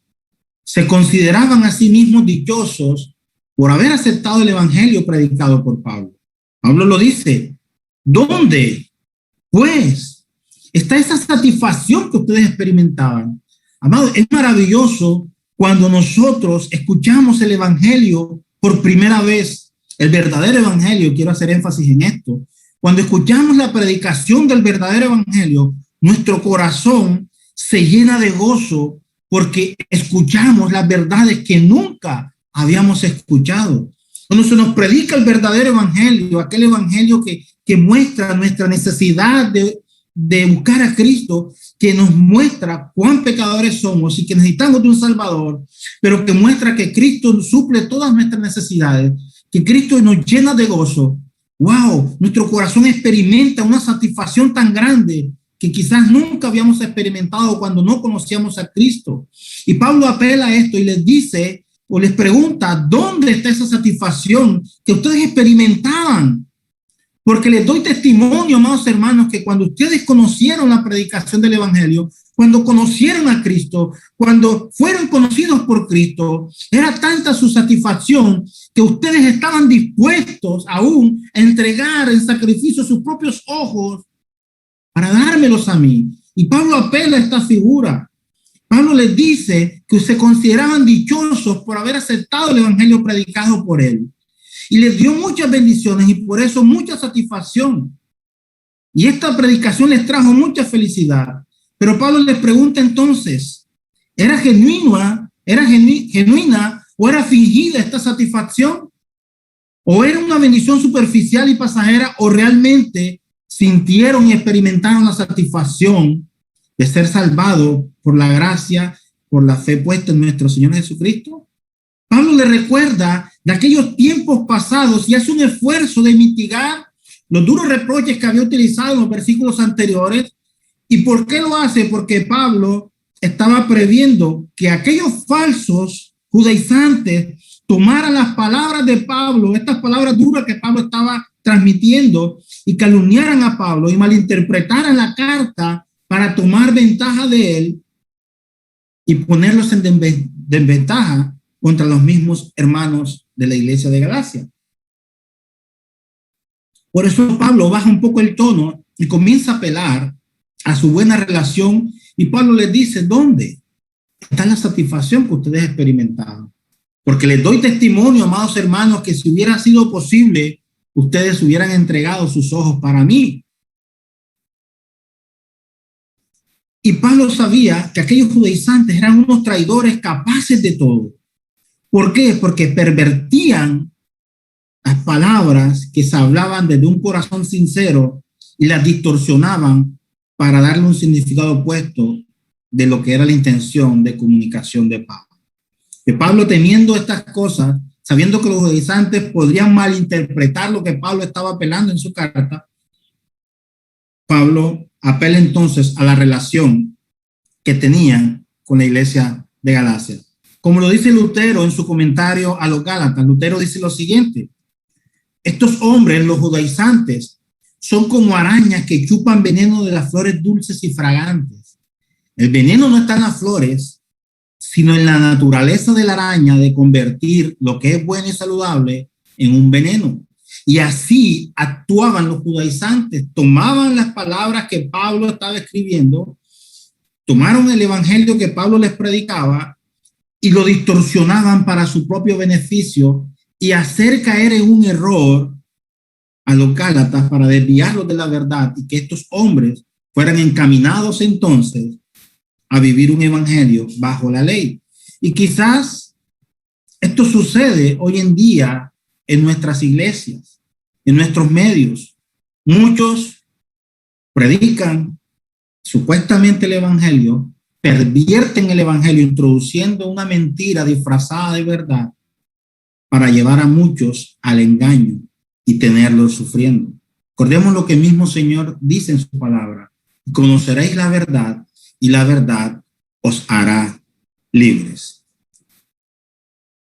se consideraban a sí mismos dichosos por haber aceptado el evangelio predicado por Pablo. Pablo lo dice. ¿Dónde, pues, está esa satisfacción que ustedes experimentaban? Amados, es maravilloso cuando nosotros escuchamos el evangelio por primera vez, el verdadero evangelio. Quiero hacer énfasis en esto. Cuando escuchamos la predicación del verdadero evangelio, nuestro corazón se llena de gozo porque escuchamos las verdades que nunca habíamos escuchado. Cuando se nos predica el verdadero evangelio, aquel evangelio que muestra nuestra necesidad de buscar a Cristo, que nos muestra cuán pecadores somos y que necesitamos de un Salvador, pero que muestra que Cristo suple todas nuestras necesidades, que Cristo nos llena de gozo. ¡Wow! Nuestro corazón experimenta una satisfacción tan grande que quizás nunca habíamos experimentado cuando no conocíamos a Cristo. Y Pablo apela a esto y les dice, o les pregunta, ¿dónde está esa satisfacción que ustedes experimentaban? Porque les doy testimonio, amados hermanos, que cuando ustedes conocieron la predicación del evangelio, cuando conocieron a Cristo, cuando fueron conocidos por Cristo, era tanta su satisfacción que ustedes estaban dispuestos aún a entregar en sacrificio sus propios ojos para dármelos a mí. Y Pablo apela a esta figura. Pablo les dice que se consideraban dichosos por haber aceptado el evangelio predicado por él. Y les dio muchas bendiciones y por eso mucha satisfacción. Y esta predicación les trajo mucha felicidad. Pero Pablo les pregunta entonces, ¿era genuina o era fingida esta satisfacción? ¿O era una bendición superficial y pasajera o realmente sintieron y experimentaron la satisfacción de ser salvados por la gracia, por la fe puesta en nuestro Señor Jesucristo? Pablo le recuerda de aquellos tiempos pasados y hace un esfuerzo de mitigar los duros reproches que había utilizado en los versículos anteriores. ¿Y por qué lo hace? Porque Pablo estaba previendo que aquellos falsos judaizantes tomaran las palabras de Pablo, estas palabras duras que Pablo estaba transmitiendo, y calumniaran a Pablo y malinterpretaran la carta para tomar ventaja de él y ponerlos en desventaja contra los mismos hermanos de la iglesia de Galacia. Por eso Pablo baja un poco el tono y comienza a apelar a su buena relación, y Pablo les dice, ¿dónde está la satisfacción que ustedes experimentaron? Porque les doy testimonio, amados hermanos, que si hubiera sido posible, ustedes hubieran entregado sus ojos para mí. Y Pablo sabía que aquellos judaizantes eran unos traidores capaces de todo. ¿Por qué? Porque pervertían las palabras que se hablaban desde un corazón sincero y las distorsionaban para darle un significado opuesto de lo que era la intención de comunicación de Pablo. Que Pablo, teniendo estas cosas, sabiendo que los judaizantes podrían malinterpretar lo que Pablo estaba apelando en su carta, Pablo apela entonces a la relación que tenían con la iglesia de Galacia. Como lo dice Lutero en su comentario a los Gálatas, Lutero dice lo siguiente: estos hombres, los judaizantes, son como arañas que chupan veneno de las flores dulces y fragantes. El veneno no está en las flores, sino en la naturaleza de la araña de convertir lo que es bueno y saludable en un veneno. Y así actuaban los judaizantes, tomaban las palabras que Pablo estaba escribiendo, tomaron el evangelio que Pablo les predicaba y lo distorsionaban para su propio beneficio y hacer caer en un error a los Gálatas para desviarlos de la verdad, y que estos hombres fueran encaminados entonces a vivir un evangelio bajo la ley. Y quizás esto sucede hoy en día en nuestras iglesias, en nuestros medios. Muchos predican supuestamente el evangelio, pervierten el evangelio introduciendo una mentira disfrazada de verdad para llevar a muchos al engaño y tenerlos sufriendo. Recordemos lo que el mismo Señor dice en su palabra: conoceréis la verdad y la verdad os hará libres.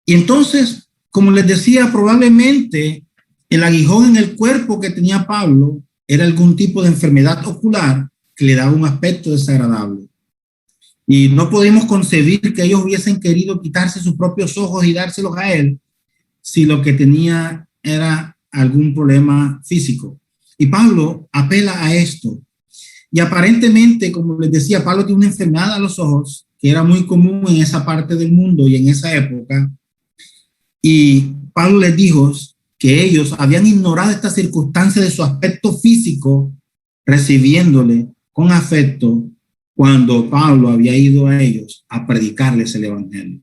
Y entonces, como les decía, probablemente el aguijón en el cuerpo que tenía Pablo era algún tipo de enfermedad ocular que le daba un aspecto desagradable. Y no podemos concebir que ellos hubiesen querido quitarse sus propios ojos y dárselos a él si lo que tenía era algún problema físico. Y Pablo apela a esto. Y aparentemente, como les decía, Pablo tiene una enfermedad a los ojos que era muy común en esa parte del mundo y en esa época. Y Pablo les dijo que ellos habían ignorado esta circunstancia de su aspecto físico, recibiéndole con afecto cuando Pablo había ido a ellos a predicarles el evangelio.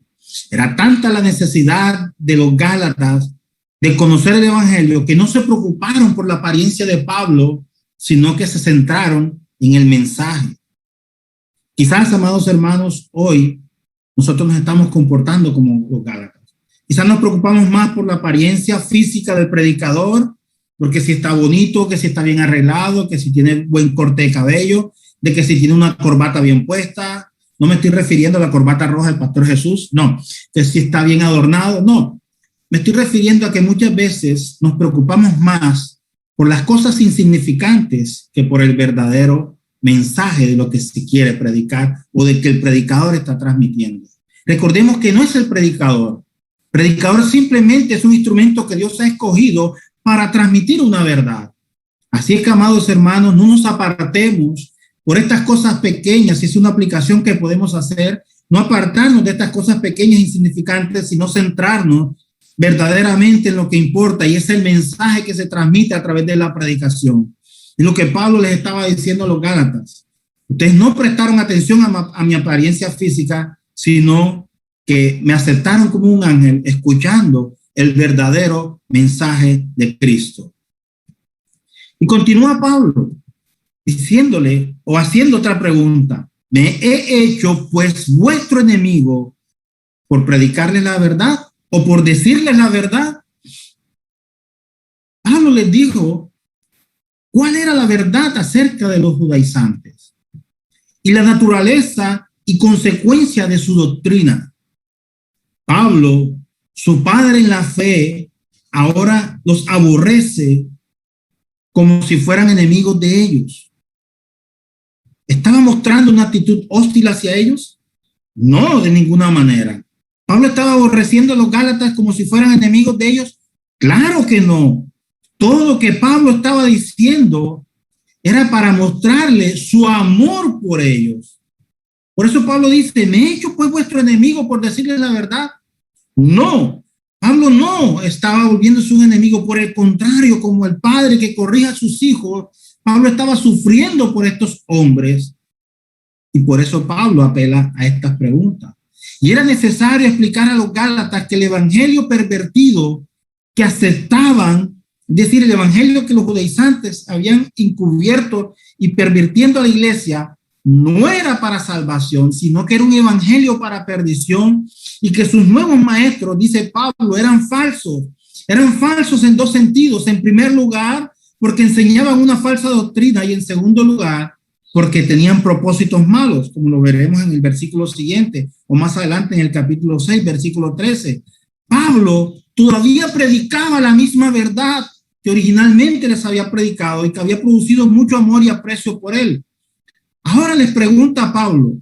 Era tanta la necesidad de los Gálatas de conocer el evangelio que no se preocuparon por la apariencia de Pablo, sino que se centraron en el mensaje. Quizás, amados hermanos, hoy nosotros nos estamos comportando como los Gálatas. Quizás nos preocupamos más por la apariencia física del predicador, porque si está bonito, que si está bien arreglado, que si tiene buen corte de cabello, de que si tiene una corbata bien puesta. No me estoy refiriendo a la corbata roja del pastor Jesús, no. Que si está bien adornado, no. Me estoy refiriendo a que muchas veces nos preocupamos más por las cosas insignificantes que por el verdadero mensaje de lo que se quiere predicar o de que el predicador está transmitiendo. Recordemos que no es el predicador. Predicador simplemente es un instrumento que Dios ha escogido para transmitir una verdad. Así es que, amados hermanos, no nos apartemos por estas cosas pequeñas. Si es una aplicación que podemos hacer, no apartarnos de estas cosas pequeñas e insignificantes, sino centrarnos verdaderamente en lo que importa, y es el mensaje que se transmite a través de la predicación. Es lo que Pablo les estaba diciendo a los Gálatas. Ustedes no prestaron atención a mi apariencia física, sino que me aceptaron como un ángel, escuchando el verdadero mensaje de Cristo. Y continúa Pablo diciéndole o haciendo otra pregunta. ¿Me he hecho pues vuestro enemigo por predicarles la verdad o por decirles la verdad? Pablo les dijo cuál era la verdad acerca de los judaizantes y la naturaleza y consecuencia de su doctrina. Pablo, su padre en la fe, ahora los aborrece como si fueran enemigos de ellos. ¿Estaba mostrando una actitud hostil hacia ellos? No, de ninguna manera. ¿Pablo estaba aborreciendo a los Gálatas como si fueran enemigos de ellos? Claro que no. Todo lo que Pablo estaba diciendo era para mostrarle su amor por ellos. Por eso Pablo dice, ¿me he hecho pues vuestro enemigo por decirles la verdad? No, Pablo no estaba volviéndose un enemigo. Por el contrario, como el padre que corrige a sus hijos, Pablo estaba sufriendo por estos hombres. Y por eso Pablo apela a estas preguntas. Y era necesario explicar a los Gálatas que el evangelio pervertido que aceptaban, es decir, el evangelio que los judaizantes habían encubierto y pervirtiendo a la iglesia, no era para salvación, sino que era un evangelio para perdición, y que sus nuevos maestros, dice Pablo, eran falsos. Eran falsos en dos sentidos. En primer lugar, porque enseñaban una falsa doctrina, y en segundo lugar, porque tenían propósitos malos, como lo veremos en el versículo siguiente, o más adelante en el capítulo 6, versículo 13. Pablo todavía predicaba la misma verdad que originalmente les había predicado y que había producido mucho amor y aprecio por él. Ahora les pregunta a Pablo,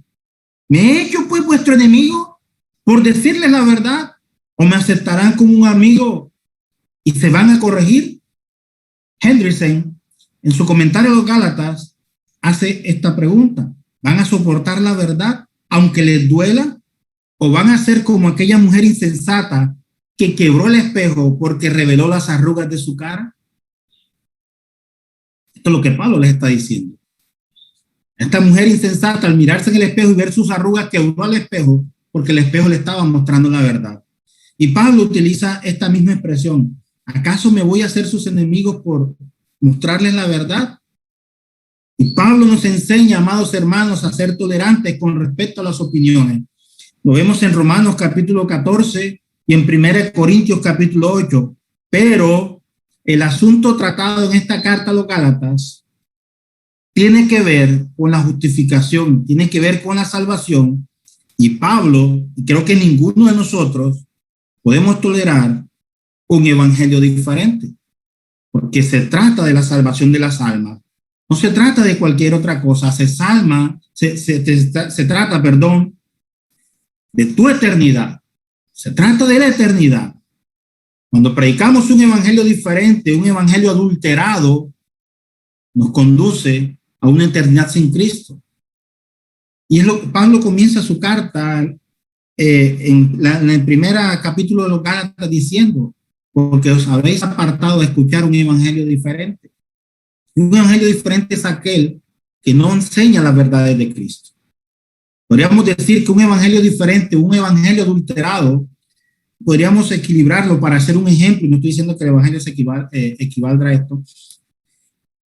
¿me he hecho pues vuestro enemigo por decirles la verdad? ¿O me aceptarán como un amigo y se van a corregir? Hendrickson, en su comentario a los Gálatas, hace esta pregunta. ¿Van a soportar la verdad aunque les duela? ¿O van a ser como aquella mujer insensata que quebró el espejo porque reveló las arrugas de su cara? Esto es lo que Pablo les está diciendo. Esta mujer insensata, al mirarse en el espejo y ver sus arrugas, quebró el espejo porque el espejo le estaba mostrando la verdad. Y Pablo utiliza esta misma expresión. ¿Acaso me voy a hacer sus enemigos por mostrarles la verdad? Y Pablo nos enseña, amados hermanos, a ser tolerantes con respecto a las opiniones. Lo vemos en Romanos capítulo 14 y en 1 Corintios capítulo 8. Pero el asunto tratado en esta carta a los Gálatas tiene que ver con la justificación, tiene que ver con la salvación. Y Pablo, y creo que ninguno de nosotros podemos tolerar un evangelio diferente, porque se trata de la salvación de las almas. No se trata de cualquier otra cosa. Se trata de tu eternidad. Se trata de la eternidad. Cuando predicamos un evangelio diferente, un evangelio adulterado, nos conduce a una eternidad sin Cristo. Y es lo que Pablo comienza su carta en el primer capítulo de los Gálatas diciendo, porque os habéis apartado de escuchar un evangelio diferente. Un evangelio diferente es aquel que no enseña las verdades de Cristo. Podríamos decir que un evangelio diferente, un evangelio adulterado, podríamos equilibrarlo para hacer un ejemplo, y no estoy diciendo que el evangelio se equivaldrá a esto,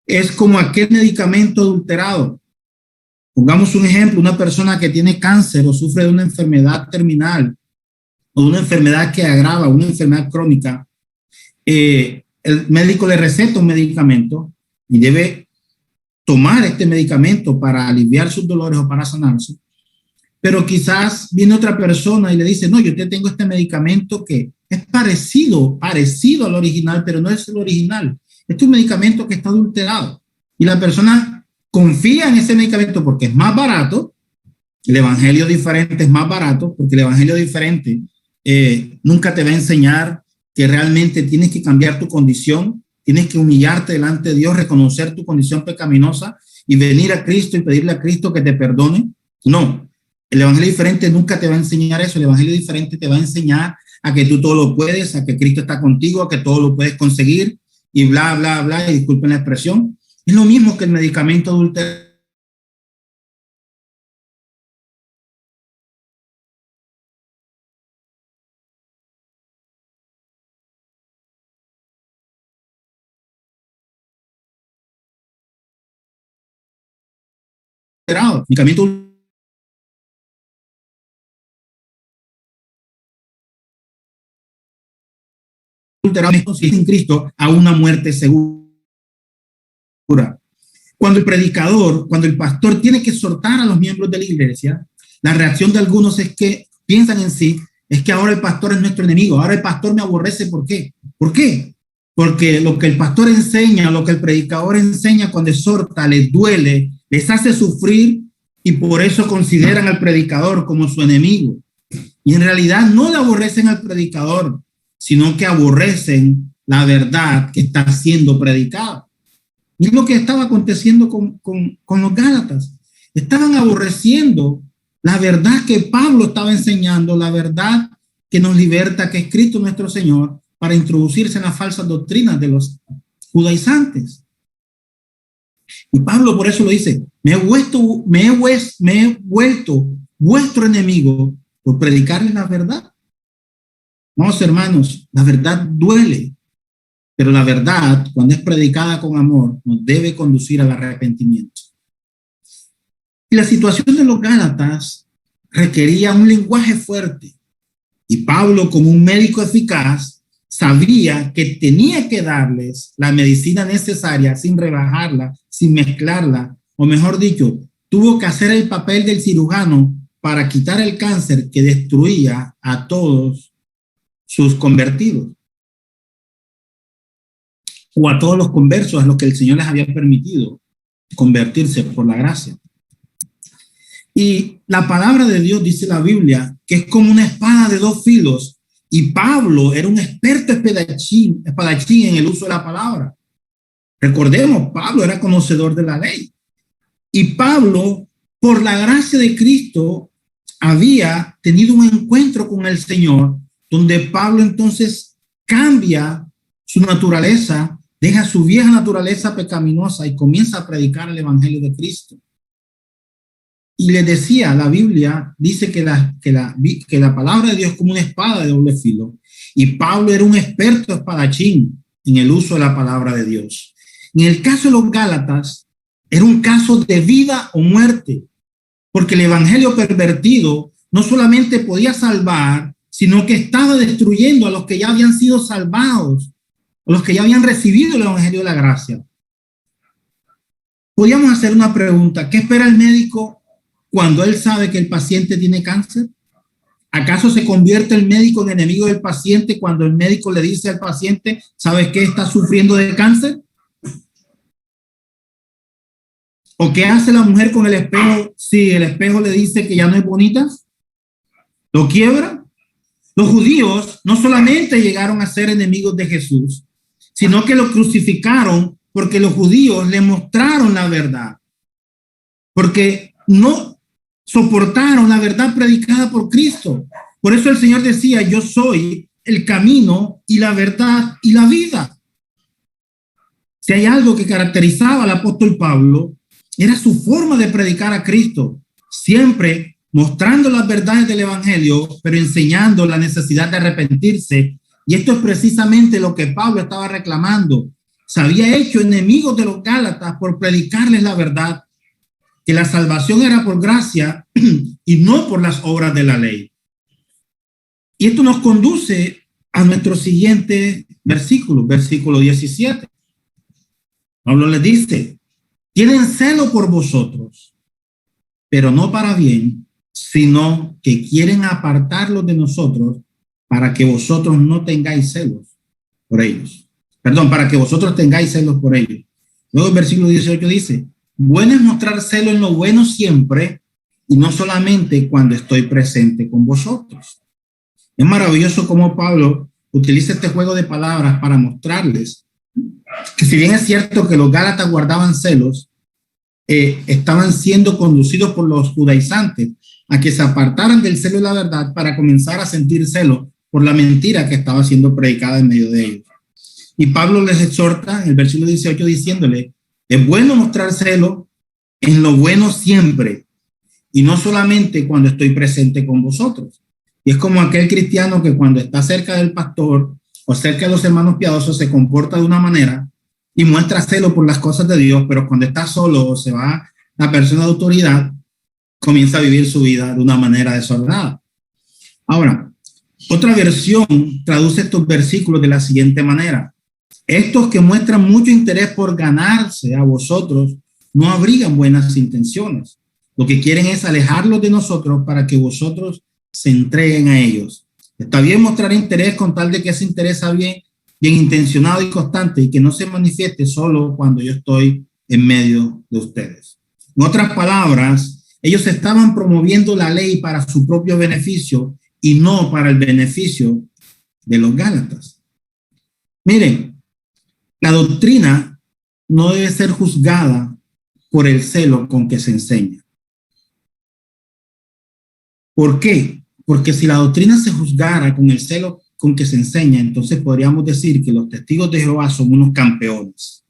es como aquel medicamento adulterado. Pongamos un ejemplo, una persona que tiene cáncer o sufre de una enfermedad terminal o de una enfermedad que agrava, una enfermedad crónica, el médico le receta un medicamento y debe tomar este medicamento para aliviar sus dolores o para sanarse. Pero quizás viene otra persona y le dice, no, yo te tengo este medicamento que es parecido al original, pero no es el original. Este es un medicamento que está adulterado. Y la persona confía en ese medicamento porque es más barato. El evangelio diferente es más barato porque el evangelio diferente nunca te va a enseñar que realmente tienes que cambiar tu condición, tienes que humillarte delante de Dios, reconocer tu condición pecaminosa y venir a Cristo y pedirle a Cristo que te perdone. No, el evangelio diferente nunca te va a enseñar eso. El evangelio diferente te va a enseñar a que tú todo lo puedes, a que Cristo está contigo, a que todo lo puedes conseguir y bla, bla, bla, y disculpen la expresión. Es lo mismo que el medicamento adulterado. Medicamento adulterado consiste en Cristo a una muerte segura. Cuando el pastor tiene que exhortar a los miembros de la iglesia, la reacción de algunos es que piensan en sí, es que ahora el pastor es nuestro enemigo, ahora el pastor me aborrece. ¿Por qué? ¿Por qué? Porque lo que el pastor enseña, lo que el predicador enseña cuando exhorta, les duele, les hace sufrir y por eso consideran al predicador como su enemigo. Y en realidad no le aborrecen al predicador, sino que aborrecen la verdad que está siendo predicada. Y es lo que estaba aconteciendo con los Gálatas. Estaban aborreciendo la verdad que Pablo estaba enseñando, la verdad que nos liberta, que es Cristo nuestro Señor, para introducirse en las falsas doctrinas de los judaizantes. Y Pablo por eso lo dice, me he vuelto vuestro enemigo por predicarles la verdad. Vamos, hermanos, la verdad duele, pero la verdad, cuando es predicada con amor, nos debe conducir al arrepentimiento. Y la situación de los Gálatas requería un lenguaje fuerte. Y Pablo, como un médico eficaz, sabía que tenía que darles la medicina necesaria sin rebajarla, sin mezclarla, o mejor dicho, tuvo que hacer el papel del cirujano para quitar el cáncer que destruía a todos sus convertidos, o a todos los conversos a los que el Señor les había permitido convertirse por la gracia. Y la palabra de Dios, dice la Biblia, que es como una espada de dos filos, y Pablo era un experto espadachín en el uso de la palabra. Recordemos, Pablo era conocedor de la ley. Y Pablo, por la gracia de Cristo, había tenido un encuentro con el Señor, donde Pablo entonces cambia su naturaleza, deja su vieja naturaleza pecaminosa y comienza a predicar el evangelio de Cristo. Y les decía, la Biblia dice que la palabra de Dios es como una espada de doble filo. Y Pablo era un experto espadachín en el uso de la palabra de Dios. En el caso de los Gálatas, era un caso de vida o muerte, porque el evangelio pervertido no solamente podía salvar, sino que estaba destruyendo a los que ya habían sido salvados, a los que ya habían recibido el evangelio de la gracia. Podríamos hacer una pregunta: ¿qué espera el médico cuando él sabe que el paciente tiene cáncer? ¿Acaso se convierte el médico en enemigo del paciente cuando el médico le dice al paciente, ¿sabes qué? ¿Está sufriendo de cáncer? ¿O qué hace la mujer con el espejo si el espejo le dice que ya no es bonita? ¿Lo quiebra? Los judíos no solamente llegaron a ser enemigos de Jesús, sino que lo crucificaron porque los judíos le mostraron la verdad, porque no soportaron la verdad predicada por Cristo. Por eso el Señor decía, yo soy el camino y la verdad y la vida. Si hay algo que caracterizaba al apóstol Pablo, era su forma de predicar a Cristo, siempre mostrando las verdades del evangelio, pero enseñando la necesidad de arrepentirse. Y esto es precisamente lo que Pablo estaba reclamando. Se había hecho enemigos de los Gálatas por predicarles la verdad, que la salvación era por gracia y no por las obras de la ley. Y esto nos conduce a nuestro siguiente versículo, versículo 17. Pablo les dice, tienen celo por vosotros, pero no para bien, sino que quieren apartarlos de nosotros para que vosotros no tengáis celos por ellos. Perdón, para que vosotros tengáis celos por ellos. Luego el versículo 18 dice, bueno es mostrar celo en lo bueno siempre y no solamente cuando estoy presente con vosotros. Es maravilloso cómo Pablo utiliza este juego de palabras para mostrarles que si bien es cierto que los gálatas guardaban celos, estaban siendo conducidos por los judaizantes a que se apartaran del celo y la verdad para comenzar a sentir celo por la mentira que estaba siendo predicada en medio de ellos. Y Pablo les exhorta en el versículo 18 diciéndole, es bueno mostrar celo en lo bueno siempre y no solamente cuando estoy presente con vosotros. Y es como aquel cristiano que cuando está cerca del pastor o cerca de los hermanos piadosos se comporta de una manera y muestra celo por las cosas de Dios, pero cuando está solo o se va la persona de autoridad, comienza a vivir su vida de una manera desordenada. Ahora, otra versión traduce estos versículos de la siguiente manera. Estos que muestran mucho interés por ganarse a vosotros no abrigan buenas intenciones. Lo que quieren es alejarlos de nosotros para que vosotros se entreguen a ellos. Está bien mostrar interés con tal de que ese interés sea bien intencionado y constante y que no se manifieste solo cuando yo estoy en medio de ustedes. En otras palabras, ellos estaban promoviendo la ley para su propio beneficio y no para el beneficio de los gálatas. Miren, la doctrina no debe ser juzgada por el celo con que se enseña. ¿Por qué? Porque si la doctrina se juzgara con el celo con que se enseña, entonces podríamos decir que los testigos de Jehová son unos campeones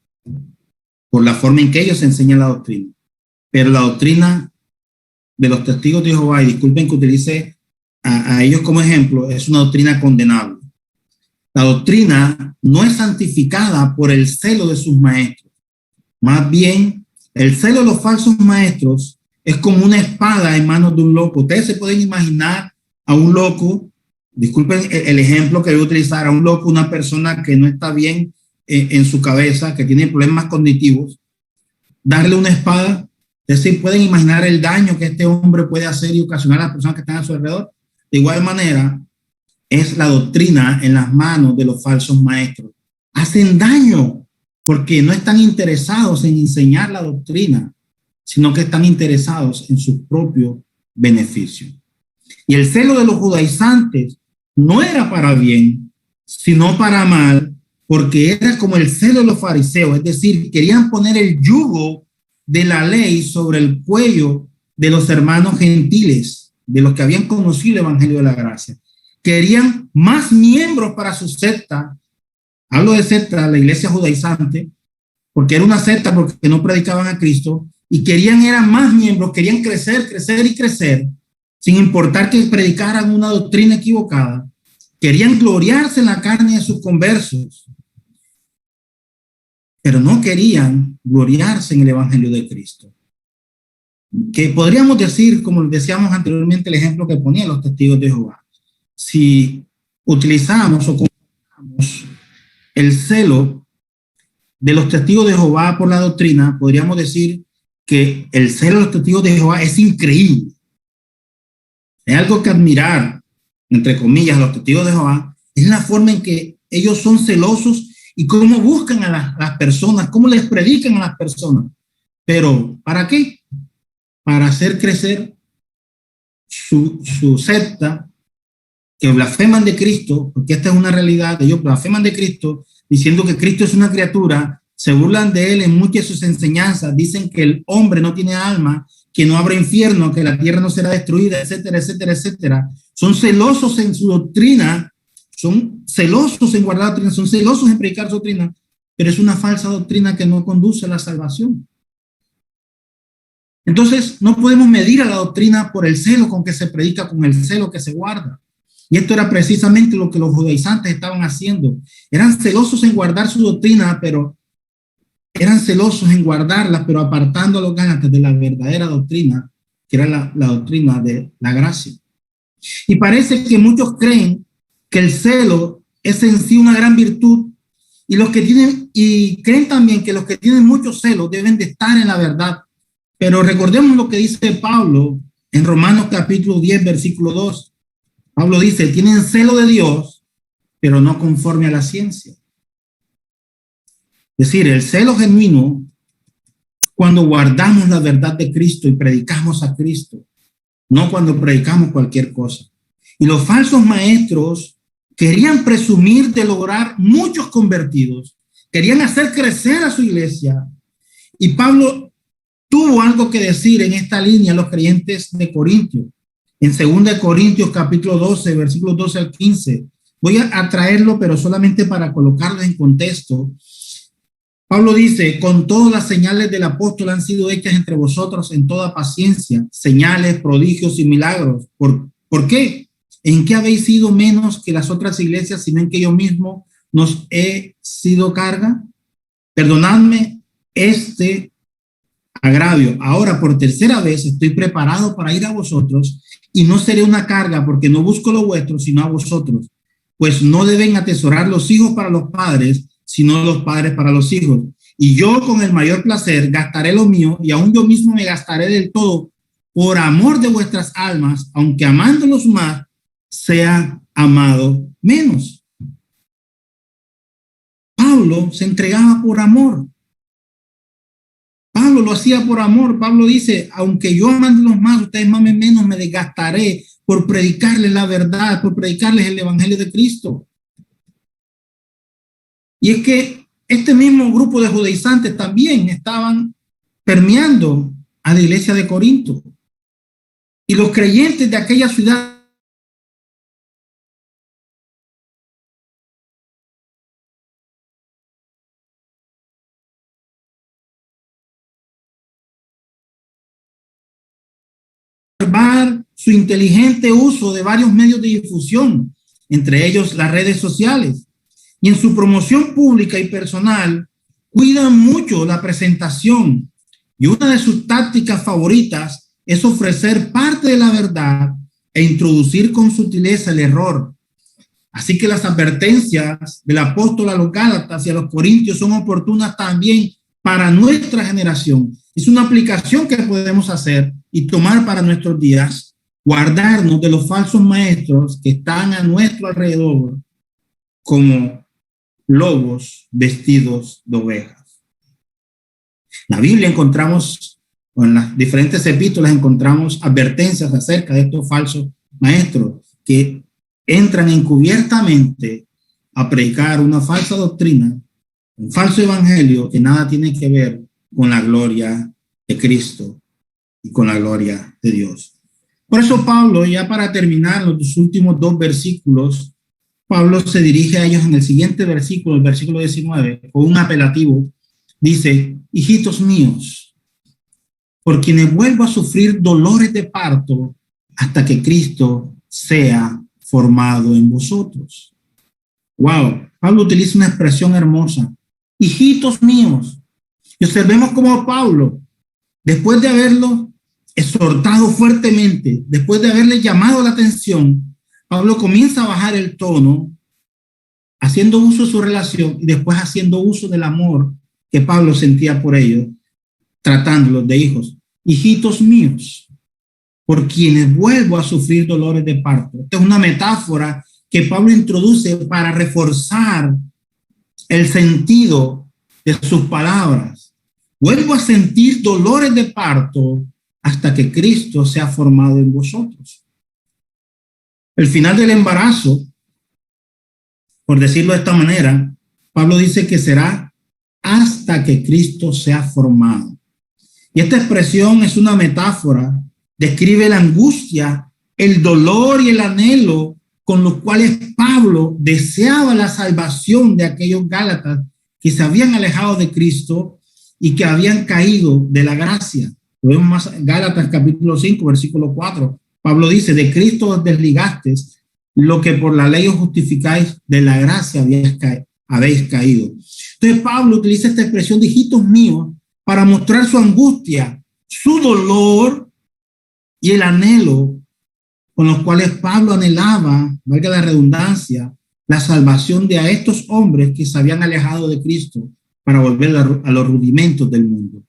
por la forma en que ellos enseñan la doctrina. Pero la doctrina de los testigos de Jehová, y disculpen que utilice a ellos como ejemplo, es una doctrina condenable. La doctrina no es santificada por el celo de sus maestros. Más bien, el celo de los falsos maestros es como una espada en manos de un loco. Ustedes se pueden imaginar a un loco, disculpen el ejemplo que voy a utilizar, a un loco, una persona que no está bien en su cabeza, que tiene problemas cognitivos, darle una espada. Ustedes se pueden imaginar el daño que este hombre puede hacer y ocasionar a las personas que están a su alrededor. De igual manera, es la doctrina en las manos de los falsos maestros. Hacen daño porque no están interesados en enseñar la doctrina, sino que están interesados en su propio beneficio. Y el celo de los judaizantes no era para bien, sino para mal, porque era como el celo de los fariseos, es decir, querían poner el yugo de la ley sobre el cuello de los hermanos gentiles, de los que habían conocido el evangelio de la gracia. Querían más miembros para su secta. Hablo de secta, la iglesia judaizante, porque era una secta porque no predicaban a Cristo, y eran más miembros, querían crecer, crecer y crecer, sin importar que predicaran una doctrina equivocada. Querían gloriarse en la carne de sus conversos, pero no querían gloriarse en el evangelio de Cristo. Que podríamos decir, como decíamos anteriormente, el ejemplo que ponían los testigos de Jehová. Si utilizamos o comparamos el celo de los testigos de Jehová por la doctrina, podríamos decir que el celo de los testigos de Jehová es increíble. Es algo que admirar, entre comillas, los testigos de Jehová, es la forma en que ellos son celosos y cómo buscan a las personas, cómo les predican a las personas. Pero, ¿para qué? Para hacer crecer su secta que blasfeman de Cristo, porque esta es una realidad, ellos blasfeman de Cristo, diciendo que Cristo es una criatura, se burlan de él en muchas de sus enseñanzas, dicen que el hombre no tiene alma, que no habrá infierno, que la tierra no será destruida, etcétera, etcétera, etcétera. Son celosos en su doctrina, son celosos en guardar doctrina, son celosos en predicar su doctrina, pero es una falsa doctrina que no conduce a la salvación. Entonces, no podemos medir a la doctrina por el celo con que se predica, con el celo que se guarda. Y esto era precisamente lo que los judaizantes estaban haciendo. Eran celosos en guardar su doctrina, pero eran celosos en guardarla, pero apartando a los ganates de la verdadera doctrina, que era la doctrina de la gracia. Y parece que muchos creen que el celo es en sí una gran virtud, y creen también que los que tienen mucho celo deben de estar en la verdad. Pero recordemos lo que dice Pablo en Romanos capítulo 10, versículo 2. Pablo dice, tienen celo de Dios, pero no conforme a la ciencia. Es decir, el celo genuino, cuando guardamos la verdad de Cristo y predicamos a Cristo, no cuando predicamos cualquier cosa. Y los falsos maestros querían presumir de lograr muchos convertidos, querían hacer crecer a su iglesia. Y Pablo tuvo algo que decir en esta línea a los creyentes de Corintios. En 2 Corintios capítulo 12, versículos 12 al 15. Voy a traerlo, pero solamente para colocarlo en contexto. Pablo dice, con todas las señales del apóstol han sido hechas entre vosotros en toda paciencia, señales, prodigios y milagros. ¿Por qué? ¿En qué habéis sido menos que las otras iglesias, sino en que yo mismo nos he sido carga? Perdonadme este agravio. Ahora por tercera vez estoy preparado para ir a vosotros y no seré una carga porque no busco lo vuestro, sino a vosotros. Pues no deben atesorar los hijos para los padres, sino los padres para los hijos. Y yo con el mayor placer gastaré lo mío y aún yo mismo me gastaré del todo por amor de vuestras almas, aunque amándolos más, sea amado menos. Pablo se entregaba por amor. Pablo lo hacía por amor. Pablo dice, aunque yo amándolos más, ustedes mamen menos, me desgastaré por predicarles la verdad, por predicarles el evangelio de Cristo. Y es que este mismo grupo de judaizantes también estaban permeando a la iglesia de Corinto. Y los creyentes de aquella ciudad observar su inteligente uso de varios medios de difusión, entre ellos las redes sociales. Y en su promoción pública y personal, cuidan mucho la presentación. Y una de sus tácticas favoritas es ofrecer parte de la verdad e introducir con sutileza el error. Así que las advertencias del apóstol a los Gálatas y a los Corintios son oportunas también para nuestra generación. Es una aplicación que podemos hacer y tomar para nuestros días, guardarnos de los falsos maestros que están a nuestro alrededor como lobos vestidos de ovejas. En la Biblia encontramos, o en las diferentes epístolas encontramos advertencias acerca de estos falsos maestros que entran encubiertamente a predicar una falsa doctrina, un falso evangelio que nada tiene que ver con la gloria de Cristo y con la gloria de Dios. Por eso Pablo, ya para terminar los últimos dos versículos, Pablo se dirige a ellos en el siguiente versículo, el versículo 19, con un apelativo. Dice, hijitos míos, por quienes vuelvo a sufrir dolores de parto hasta que Cristo sea formado en vosotros. Wow, Pablo utiliza una expresión hermosa. Hijitos míos. Y observemos cómo Pablo, después de haberlo exhortado fuertemente, después de haberle llamado la atención, Pablo comienza a bajar el tono, haciendo uso de su relación y después haciendo uso del amor que Pablo sentía por ellos, tratándolos de hijos. Hijitos míos, por quienes vuelvo a sufrir dolores de parto. Esta es una metáfora que Pablo introduce para reforzar el sentido de sus palabras. Vuelvo a sentir dolores de parto hasta que Cristo sea formado en vosotros. el final del embarazo, por decirlo de esta manera, Pablo dice que será hasta que Cristo sea formado. Y esta expresión es una metáfora, describe la angustia, el dolor y el anhelo con los cuales Pablo deseaba la salvación de aquellos gálatas que se habían alejado de Cristo y que habían caído de la gracia. Lo vemos más en Gálatas capítulo 5, versículo 4. Pablo dice, de Cristo os desligasteis, lo que por la ley os justificáis, de la gracia habéis caído. Entonces Pablo utiliza esta expresión de hijitos míos para mostrar su angustia, su dolor y el anhelo con los cuales Pablo anhelaba, valga la redundancia, la salvación de a estos hombres que se habían alejado de Cristo para volver a los rudimentos del mundo.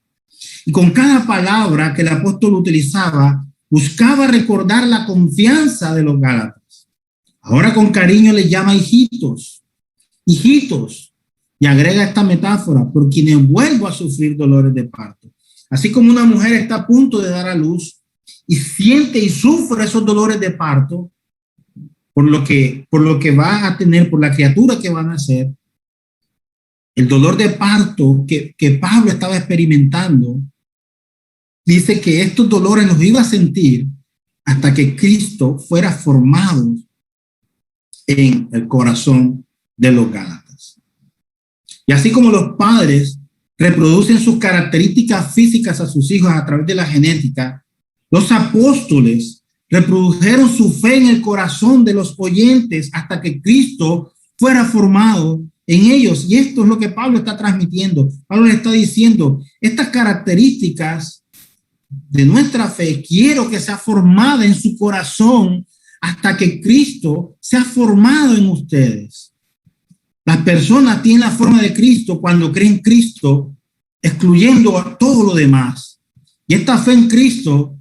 Y con cada palabra que el apóstol utilizaba, buscaba recordar la confianza de los gálatas. Ahora con cariño les llama hijitos, hijitos, y agrega esta metáfora, por quienes vuelvo a sufrir dolores de parto. Así como una mujer está a punto de dar a luz y siente y sufre esos dolores de parto por lo que va a tener, por la criatura que van a nacer, el dolor de parto que Pablo estaba experimentando, dice que estos dolores los iba a sentir hasta que Cristo fuera formado en el corazón de los gálatas. Y así como los padres reproducen sus características físicas a sus hijos a través de la genética, los apóstoles reprodujeron su fe en el corazón de los oyentes hasta que Cristo fuera formado en ellos. Y esto es lo que Pablo está transmitiendo. Pablo le está diciendo, estas características de nuestra fe, quiero que sea formada en su corazón hasta que Cristo sea formado en ustedes. Las personas tienen la forma de Cristo cuando creen en Cristo, excluyendo a todo lo demás. Y esta fe en Cristo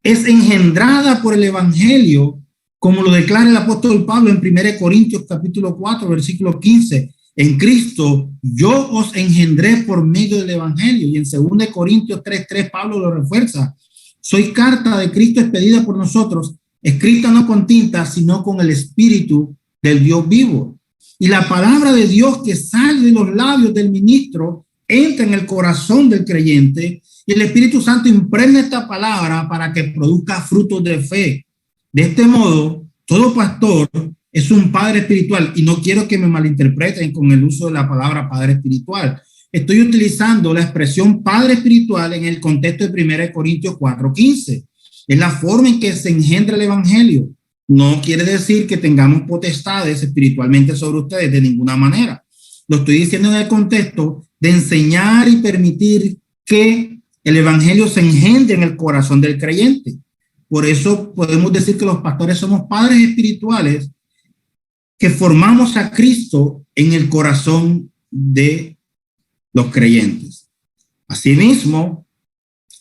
es engendrada por el evangelio, como lo declara el apóstol Pablo en 1 Corintios capítulo 4, versículo 15. En Cristo yo os engendré por medio del evangelio. Y en 2 Corintios 3:3 Pablo lo refuerza. Soy carta de Cristo expedida por nosotros, escrita no con tinta, sino con el Espíritu del Dios vivo. Y la palabra de Dios que sale de los labios del ministro entra en el corazón del creyente y el Espíritu Santo impregna esta palabra para que produzca frutos de fe. De este modo, todo pastor es un padre espiritual, y no quiero que me malinterpreten con el uso de la palabra padre espiritual. Estoy utilizando la expresión padre espiritual en el contexto de 1 Corintios 4:15. Es la forma en que se engendra el evangelio. No quiere decir que tengamos potestades espiritualmente sobre ustedes de ninguna manera. Lo estoy diciendo en el contexto de enseñar y permitir que el evangelio se engendre en el corazón del creyente. Por eso podemos decir que los pastores somos padres espirituales que formamos a Cristo en el corazón de los creyentes. Asimismo,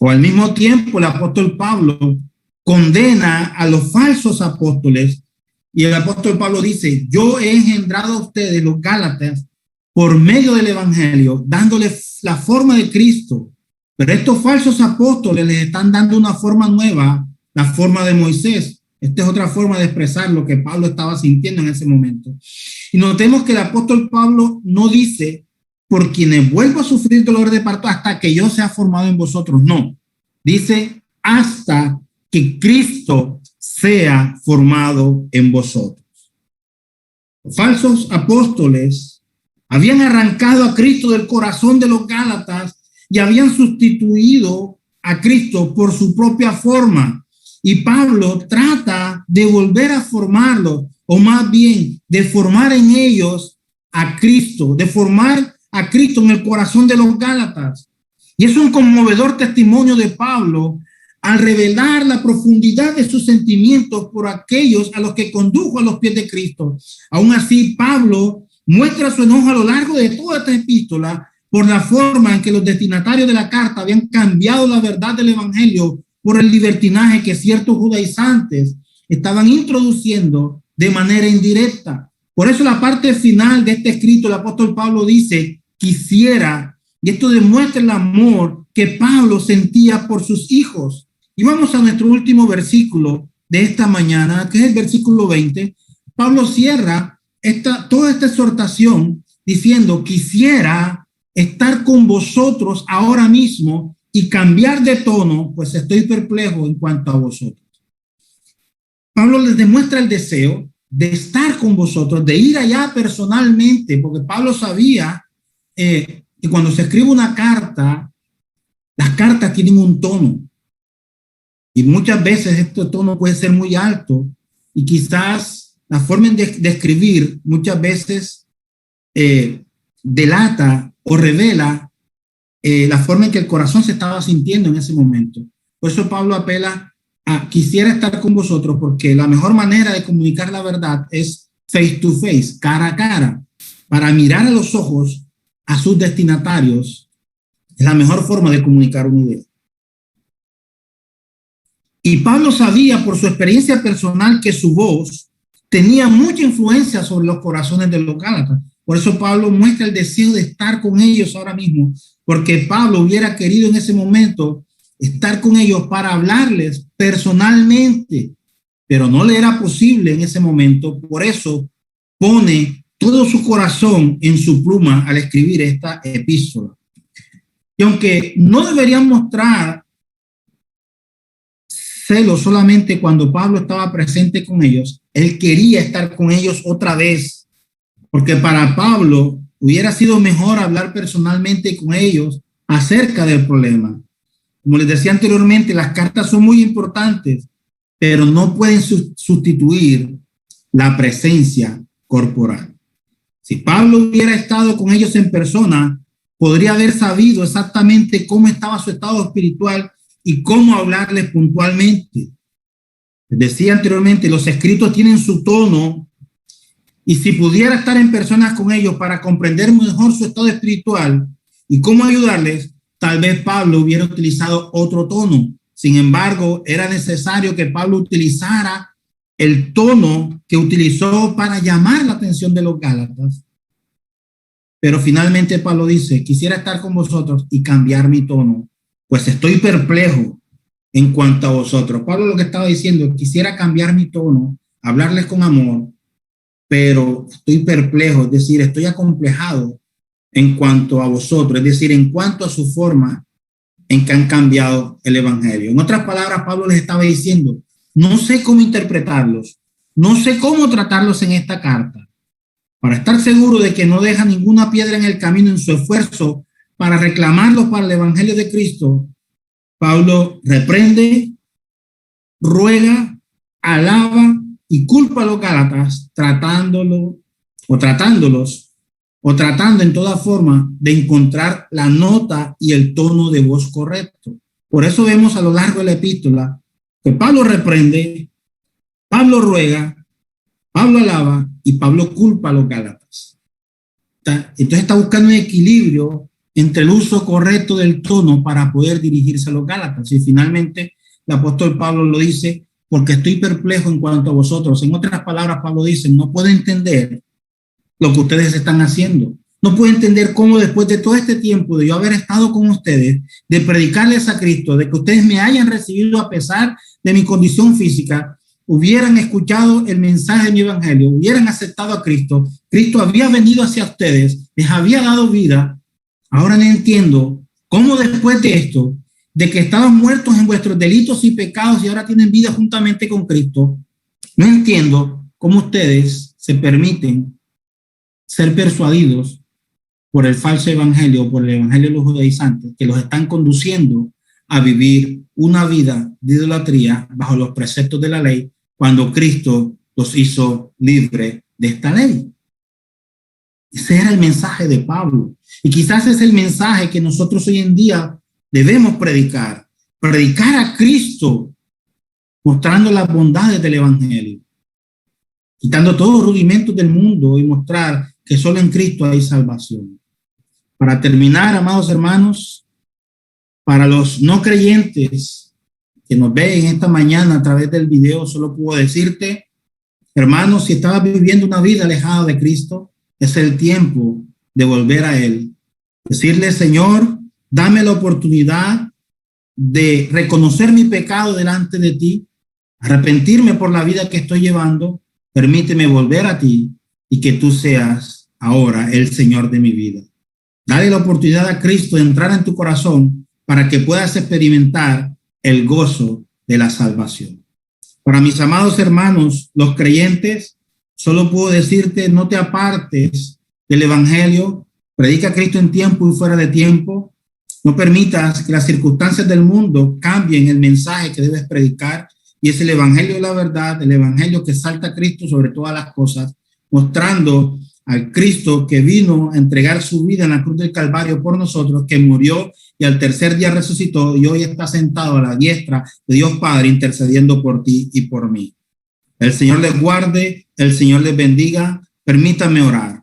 o al mismo tiempo, el apóstol Pablo condena a los falsos apóstoles, y el apóstol Pablo dice, yo he engendrado a ustedes, los gálatas, por medio del evangelio, dándoles la forma de Cristo, pero estos falsos apóstoles les están dando una forma nueva, la forma de Moisés. Esta es otra forma de expresar lo que Pablo estaba sintiendo en ese momento. Y notemos que el apóstol Pablo no dice, por quienes vuelvo a sufrir dolor de parto hasta que yo sea formado en vosotros. No, dice hasta que Cristo sea formado en vosotros. Los falsos apóstoles habían arrancado a Cristo del corazón de los gálatas y habían sustituido a Cristo por su propia forma. Y Pablo trata de volver a formarlos, o más bien de formar en ellos a Cristo, de formar a Cristo en el corazón de los gálatas. Y es un conmovedor testimonio de Pablo al revelar la profundidad de sus sentimientos por aquellos a los que condujo a los pies de Cristo. Aún así, Pablo muestra su enojo a lo largo de toda esta epístola por la forma en que los destinatarios de la carta habían cambiado la verdad del evangelio por el libertinaje que ciertos judaizantes estaban introduciendo de manera indirecta. Por eso la parte final de este escrito, el apóstol Pablo dice, quisiera, y esto demuestra el amor que Pablo sentía por sus hijos. Y vamos a nuestro último versículo de esta mañana, que es el versículo 20, Pablo cierra toda esta exhortación diciendo: quisiera estar con vosotros ahora mismo y cambiar de tono, pues estoy perplejo en cuanto a vosotros. Pablo les demuestra el deseo de estar con vosotros, de ir allá personalmente, porque Pablo sabía que cuando se escribe una carta, las cartas tienen un tono. Y muchas veces este tono puede ser muy alto y quizás la forma de escribir muchas veces delata o revela la forma en que el corazón se estaba sintiendo en ese momento. Por eso Pablo apela a: quisiera estar con vosotros, porque la mejor manera de comunicar la verdad es face to face, cara a cara, para mirar a los ojos a sus destinatarios. Es la mejor forma de comunicar una idea. Y Pablo sabía por su experiencia personal que su voz tenía mucha influencia sobre los corazones de los gálatas. Por eso Pablo muestra el deseo de estar con ellos ahora mismo, porque Pablo hubiera querido en ese momento estar con ellos para hablarles personalmente, pero no le era posible en ese momento. Por eso pone todo su corazón en su pluma al escribir esta epístola. Y aunque no deberían mostrar celo solamente cuando Pablo estaba presente con ellos, él quería estar con ellos otra vez, porque para Pablo hubiera sido mejor hablar personalmente con ellos acerca del problema. Como les decía anteriormente, las cartas son muy importantes, pero no pueden sustituir la presencia corporal. Si Pablo hubiera estado con ellos en persona, podría haber sabido exactamente cómo estaba su estado espiritual y cómo hablarles puntualmente. Les decía anteriormente, los escritos tienen su tono, y si pudiera estar en personas con ellos para comprender mejor su estado espiritual y cómo ayudarles, tal vez Pablo hubiera utilizado otro tono. Sin embargo, era necesario que Pablo utilizara el tono que utilizó para llamar la atención de los gálatas. Pero finalmente Pablo dice: quisiera estar con vosotros y cambiar mi tono, pues estoy perplejo en cuanto a vosotros. Pablo lo que estaba diciendo: quisiera cambiar mi tono, hablarles con amor, pero estoy perplejo, es decir, estoy acomplejado en cuanto a vosotros, es decir, en cuanto a su forma en que han cambiado el evangelio. En otras palabras, Pablo les estaba diciendo: no sé cómo interpretarlos, no sé cómo tratarlos en esta carta. Para estar seguro de que no deja ninguna piedra en el camino en su esfuerzo para reclamarlos para el evangelio de Cristo, Pablo reprende, ruega, alaba y culpa a los gálatas, tratando en toda forma de encontrar la nota y el tono de voz correcto. Por eso vemos a lo largo de la epístola que Pablo reprende, Pablo ruega, Pablo alaba y Pablo culpa a los gálatas. Entonces está buscando un equilibrio entre el uso correcto del tono para poder dirigirse a los gálatas. Y finalmente el apóstol Pablo lo dice: porque estoy perplejo en cuanto a vosotros. En otras palabras, Pablo dice: no puedo entender lo que ustedes están haciendo. No puedo entender cómo después de todo este tiempo de yo haber estado con ustedes, de predicarles a Cristo, de que ustedes me hayan recibido a pesar de mi condición física, hubieran escuchado el mensaje de mi evangelio, hubieran aceptado a Cristo. Cristo había venido hacia ustedes, les había dado vida. Ahora no entiendo cómo después de esto, de que estaban muertos en vuestros delitos y pecados y ahora tienen vida juntamente con Cristo, no entiendo cómo ustedes se permiten ser persuadidos por el falso evangelio, por el evangelio de los judaizantes, que los están conduciendo a vivir una vida de idolatría bajo los preceptos de la ley, cuando Cristo los hizo libres de esta ley. Ese era el mensaje de Pablo. Y quizás es el mensaje que nosotros hoy en día debemos predicar. Predicar a Cristo, mostrando las bondades del evangelio, quitando todos los rudimentos del mundo y mostrar que solo en Cristo hay salvación. Para terminar, amados hermanos, para los no creyentes que nos ven esta mañana a través del video, solo puedo decirte, hermanos, si estabas viviendo una vida alejada de Cristo, es el tiempo de volver a Él. Decirle: Señor, dame la oportunidad de reconocer mi pecado delante de ti, arrepentirme por la vida que estoy llevando, permíteme volver a ti y que tú seas ahora el Señor de mi vida. Dale la oportunidad a Cristo de entrar en tu corazón para que puedas experimentar el gozo de la salvación. Para mis amados hermanos, los creyentes, solo puedo decirte, no te apartes del evangelio, predica a Cristo en tiempo y fuera de tiempo. No permitas que las circunstancias del mundo cambien el mensaje que debes predicar, y es el evangelio de la verdad, el evangelio que salta a Cristo sobre todas las cosas, mostrando al Cristo que vino a entregar su vida en la cruz del Calvario por nosotros, que murió y al tercer día resucitó y hoy está sentado a la diestra de Dios Padre intercediendo por ti y por mí. El Señor les guarde, el Señor les bendiga. Permítanme orar.